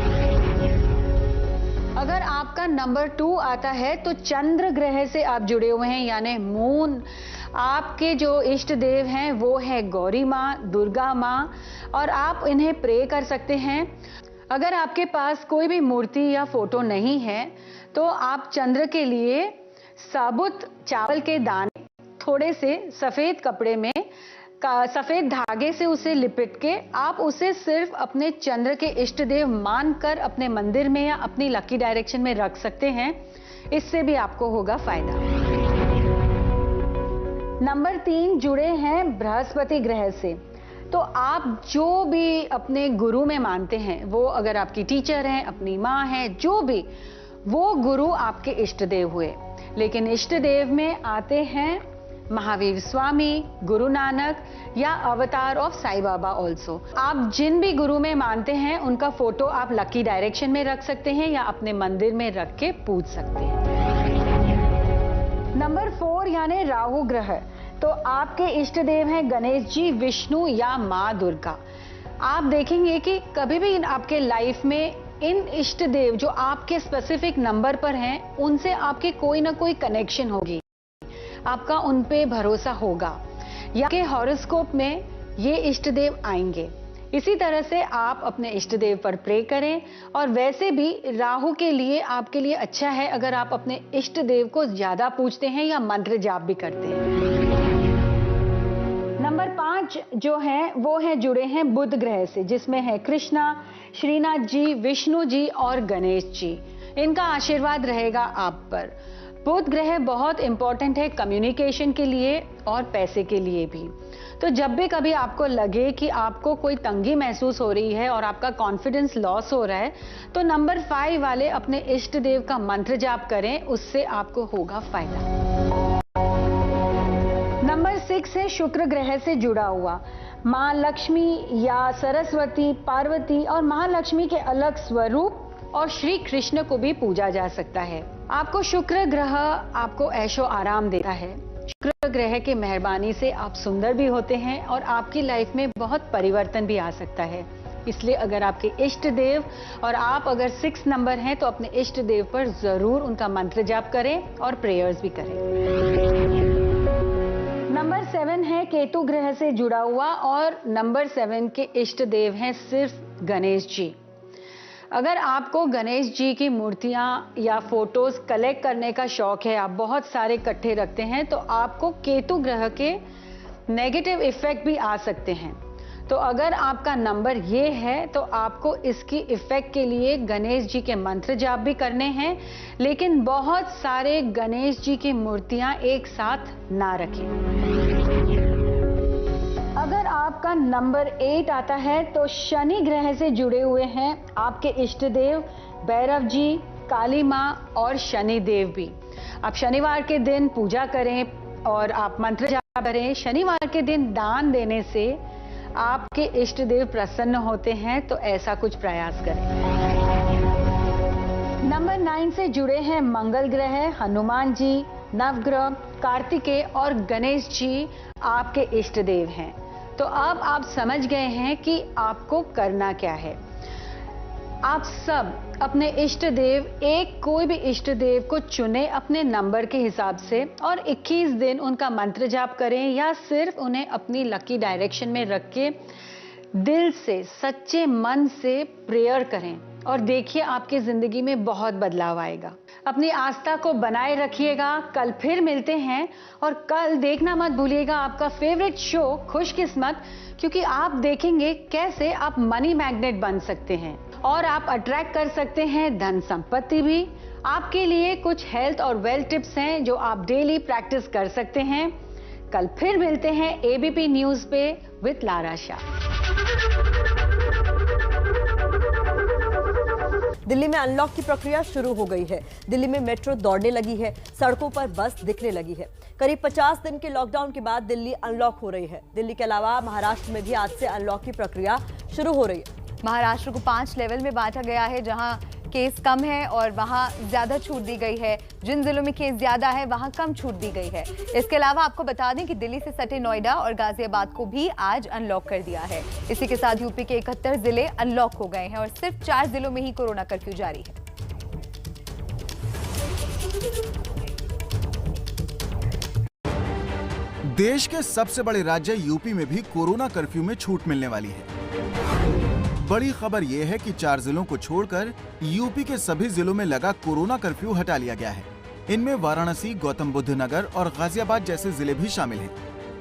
R: अगर आपका नंबर 2 आता है तो चंद्र ग्रह से आप जुड़े हुए हैं यानी मून। आपके जो इष्ट देव हैं वो है गौरी माँ, दुर्गा माँ और आप इन्हें प्रे कर सकते हैं। अगर आपके पास कोई भी मूर्ति या फोटो नहीं है तो आप चंद्र के लिए साबुत चावल के दाने थोड़े से सफेद कपड़े में सफेद धागे से उसे लिपट के आप उसे सिर्फ अपने चंद्र के इष्ट देव मानकर अपने मंदिर में या अपनी लकी डायरेक्शन में रख सकते हैं। इससे भी आपको होगा फायदा। नंबर 3 जुड़े हैं बृहस्पति ग्रह से, तो आप जो भी अपने गुरु में मानते हैं, वो अगर आपकी टीचर हैं, अपनी माँ है, जो भी, वो गुरु आपके इष्ट देव हुए। लेकिन इष्ट देव में आते हैं महावीर स्वामी, गुरु नानक या अवतार ऑफ साईं बाबा ऑल्सो। आप जिन भी गुरु में मानते हैं उनका फोटो आप लकी डायरेक्शन में रख सकते हैं या अपने मंदिर में रख के पूज सकते हैं। नंबर 4 यानी राहु ग्रह। तो आपके इष्ट देव हैं गणेश जी, विष्णु या माँ दुर्गा। आप देखेंगे कि कभी भी आपके लाइफ में इन इष्ट देव जो आपके स्पेसिफिक नंबर पर हैं, उनसे आपके कोई ना कोई कनेक्शन होगी, आपका उन पे भरोसा होगा या के हॉरोस्कोप में ये इष्ट देव आएंगे। इसी तरह से आप अपने इष्ट देव पर प्रे करें। और वैसे भी राहु के लिए आपके लिए अच्छा है अगर आप अपने इष्ट देव को ज्यादा पूजते हैं या मंत्र जाप भी करते हैं। नंबर 5 जो है वो है जुड़े हैं बुध ग्रह से, जिसमें है कृष्णा, श्रीनाथ जी, विष्णु जी और गणेश जी। इनका आशीर्वाद रहेगा आप पर। बुध ग्रह बहुत इंपॉर्टेंट है कम्युनिकेशन के लिए और पैसे के लिए भी। तो जब भी कभी आपको लगे कि आपको कोई तंगी महसूस हो रही है और आपका कॉन्फिडेंस लॉस हो रहा है, तो नंबर 5 वाले अपने इष्ट देव का मंत्र जाप करें, उससे आपको होगा फायदा। नंबर 6 है शुक्र ग्रह से जुड़ा हुआ। माँ लक्ष्मी या सरस्वती, पार्वती और महालक्ष्मी के अलग स्वरूप और श्री कृष्ण को भी पूजा जा सकता है। आपको शुक्र ग्रह आपको ऐशो आराम देता है। शुक्र ग्रह के मेहरबानी से आप सुंदर भी होते हैं और आपकी लाइफ में बहुत परिवर्तन भी आ सकता है। इसलिए अगर आपके इष्ट देव और आप अगर 6 नंबर हैं तो अपने इष्ट देव पर जरूर उनका मंत्र जाप करें और प्रेयर्स भी करें। नंबर 7 है केतु ग्रह से जुड़ा हुआ और नंबर 7 के इष्ट देव हैं सिर्फ गणेश जी। अगर आपको गणेश जी की मूर्तियां या फोटोज कलेक्ट करने का शौक है, आप बहुत सारे इकट्ठे रखते हैं, तो आपको केतु ग्रह के नेगेटिव इफेक्ट भी आ सकते हैं। तो अगर आपका नंबर ये है तो आपको इसकी इफेक्ट के लिए गणेश जी के मंत्र जाप भी करने हैं, लेकिन बहुत सारे गणेश जी की मूर्तियां एक साथ ना रखें। अगर आपका नंबर 8 आता है तो शनि ग्रह से जुड़े हुए हैं आपके इष्ट देव भैरव जी, काली माँ और शनि देव भी। आप शनिवार के दिन पूजा करें और आप मंत्र जाप करें। शनिवार के दिन दान देने से आपके इष्ट देव प्रसन्न होते हैं, तो ऐसा कुछ प्रयास करें। नंबर 9 से जुड़े हैं मंगल ग्रह, हनुमान जी, नवग्रह, कार्तिकेय और गणेश जी आपके इष्ट देव हैं। तो अब आप समझ गए हैं कि आपको करना क्या है। आप सब अपने इष्ट देव, कोई भी इष्ट देव को चुने अपने नंबर के हिसाब से और 21 दिन उनका मंत्र जाप करें या सिर्फ उन्हें अपनी लकी डायरेक्शन में रख के दिल से, सच्चे मन से प्रेयर करें और देखिए आपकी जिंदगी में बहुत बदलाव आएगा। अपनी आस्था को बनाए रखिएगा। कल फिर मिलते हैं और कल देखना मत भूलिएगा आपका फेवरेट शो खुशकिस्मत, क्योंकि आप देखेंगे कैसे आप मनी मैग्नेट बन सकते हैं और आप अट्रैक्ट कर सकते हैं धन संपत्ति भी। आपके लिए कुछ हेल्थ और वेल्थ टिप्स हैं जो आप डेली प्रैक्टिस कर सकते हैं। कल फिर मिलते हैं एबीपी न्यूज पे विद लारा शाह।
C: दिल्ली में अनलॉक की प्रक्रिया शुरू हो गई है। दिल्ली में मेट्रो दौड़ने लगी है, सड़कों पर बस दिखने लगी है। करीब 50 दिन के लॉकडाउन के बाद दिल्ली अनलॉक हो रही है। दिल्ली के अलावा महाराष्ट्र में भी आज से अनलॉक की प्रक्रिया शुरू हो रही है।
D: महाराष्ट्र को 5 लेवल में बांटा गया है, जहां केस कम है और वहां ज्यादा छूट दी गई है। जिन जिलों में केस ज्यादा है वहां कम छूट दी गई है। इसके अलावा आपको बता दें कि दिल्ली से सटे नोएडा और गाजियाबाद को भी आज अनलॉक कर दिया है। इसी के साथ यूपी के 71 जिले अनलॉक हो गए हैं और सिर्फ 4 जिलों में ही कोरोना कर्फ्यू जारी है।
L: देश के सबसे बड़े राज्य यूपी में भी कोरोना कर्फ्यू में छूट मिलने वाली है। बड़ी खबर यह है कि 4 जिलों को छोड़कर यूपी के सभी जिलों में लगा कोरोना कर्फ्यू हटा लिया गया है। इनमें वाराणसी, गौतम बुद्ध नगर और गाजियाबाद जैसे जिले भी शामिल हैं।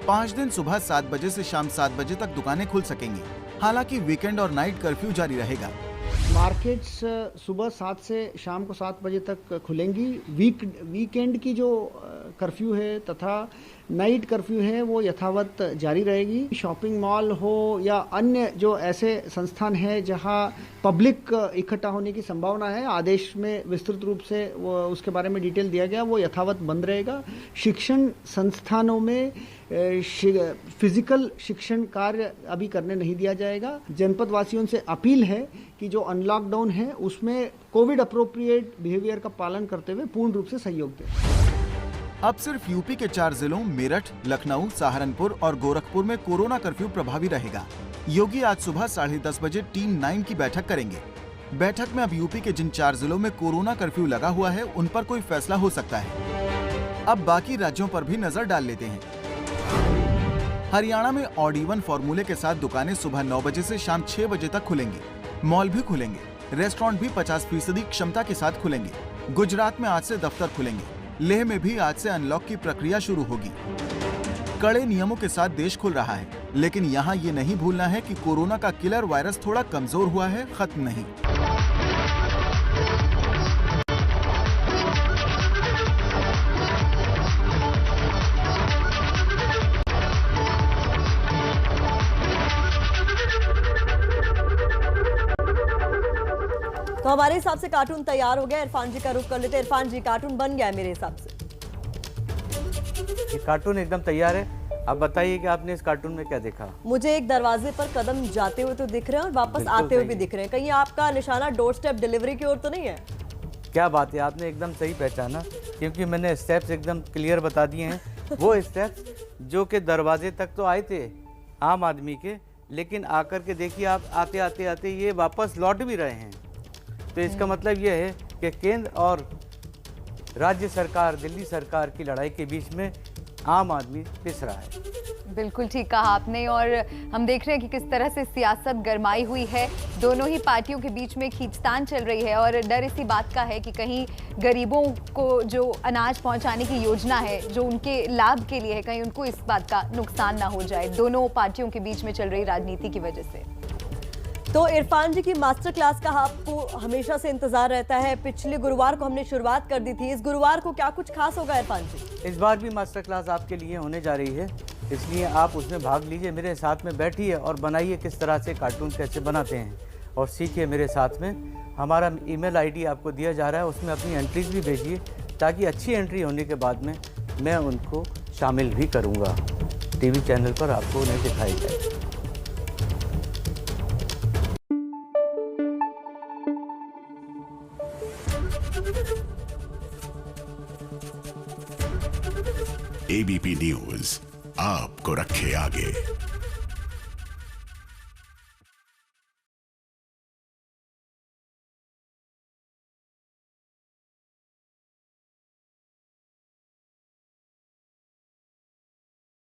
L: 5 दिन सुबह 7 बजे से शाम 7 बजे तक दुकानें खुल सकेंगी। हालांकि वीकेंड और नाइट कर्फ्यू जारी रहेगा।
S: मार्केट्स सुबह 7 से शाम को 7 बजे तक खुलेंगी। वीकेंड की जो कर्फ्यू है तथा नाइट कर्फ्यू है वो यथावत जारी रहेगी। शॉपिंग मॉल हो या अन्य जो ऐसे संस्थान है जहां पब्लिक इकट्ठा होने की संभावना है, आदेश में विस्तृत रूप से वो उसके बारे में डिटेल दिया गया, वो यथावत बंद रहेगा। शिक्षण संस्थानों में फिजिकल शिक्षण कार्य अभी करने नहीं दिया जाएगा। जनपद वासियों से अपील है कि जो अनलॉकडाउन है उसमें कोविड अप्रोप्रिएट बिहेवियर का पालन करते हुए पूर्ण रूप से सहयोग दें।
L: अब सिर्फ यूपी के 4 जिलों मेरठ, लखनऊ, सहारनपुर और गोरखपुर में कोरोना कर्फ्यू प्रभावी रहेगा। योगी आज सुबह 10:30 बजे टीम 9 की बैठक करेंगे। बैठक में अब यूपी के जिन 4 जिलों में कोरोना कर्फ्यू लगा हुआ है उन पर कोई फैसला हो सकता है। अब बाकी राज्यों पर भी नजर डाल लेते हैं। हरियाणा में ऑड इवन फॉर्मूले के साथ दुकानें सुबह 9 बजे से शाम 6 बजे तक खुलेंगी। मॉल भी खुलेंगे, रेस्टोरेंट भी 50% क्षमता के साथ खुलेंगे। गुजरात में आज से दफ्तर खुलेंगे। लेह में भी आज से अनलॉक की प्रक्रिया शुरू होगी। कड़े नियमों के साथ देश खुल रहा है, लेकिन यहाँ ये नहीं भूलना है कि कोरोना का किलर वायरस थोड़ा कमजोर हुआ है, खत्म नहीं।
C: तो हमारे हिसाब से कार्टून तैयार हो गया। इरफान जी का रुख कर लेते हैं। इरफान जी, कार्टून बन गया है मेरे हिसाब से।
T: ये कार्टून एकदम तैयार है। आप बताइए कि आपने इस कार्टून में क्या देखा?
C: मुझे एक दरवाजे पर कदम जाते हुए तो दिख रहे हैं और वापस आते हुए भी दिख रहे हैं। कहीं आपका निशाना डोर स्टेप डिलीवरी की ओर तो नहीं है?
T: क्या बात है, आपने एकदम सही पहचाना, क्योंकि मैंने स्टेप्स एकदम क्लियर बता दिए हैं। वो स्टेप्स जो कि दरवाजे तक तो आए थे आम आदमी के, लेकिन आकर के देखिए आप आते आते आते ये वापस लौट भी रहे हैं। तो इसका मतलब ये है कि केंद्र और राज्य सरकार, दिल्ली सरकार की लड़ाई के बीच में आम आदमी पिस रहा है।
D: बिल्कुल ठीक कहा आपने। और हम देख रहे हैं कि किस तरह से सियासत गरमाई हुई है। दोनों ही पार्टियों के बीच में खींचतान चल रही है और डर इसी बात का है कि कहीं गरीबों को जो अनाज पहुंचाने की योजना है, जो उनके लाभ के लिए है, कहीं उनको इस बात का नुकसान ना हो जाए, दोनों पार्टियों के बीच में चल रही राजनीति की वजह से।
C: तो इरफान जी की मास्टर क्लास का आपको हमेशा से इंतजार रहता है। पिछले गुरुवार को हमने शुरुआत कर दी थी, इस गुरुवार को क्या कुछ खास होगा इरफान जी?
T: इस बार भी मास्टर क्लास आपके लिए होने जा रही है, इसलिए आप उसमें भाग लीजिए, मेरे साथ में बैठिए और बनाइए किस तरह से कार्टून कैसे बनाते हैं और सीखिए मेरे साथ में। हमारा ईमेल आईडी आपको दिया जा रहा है, उसमें अपनी एंट्रीज भी भेजिए ताकि अच्छी एंट्री होने के बाद में मैं उनको शामिल भी करूँगा। टीवी चैनल पर आपको उन्हें दिखाई जाए।
U: एबीपी न्यूज आपको रखे आगे।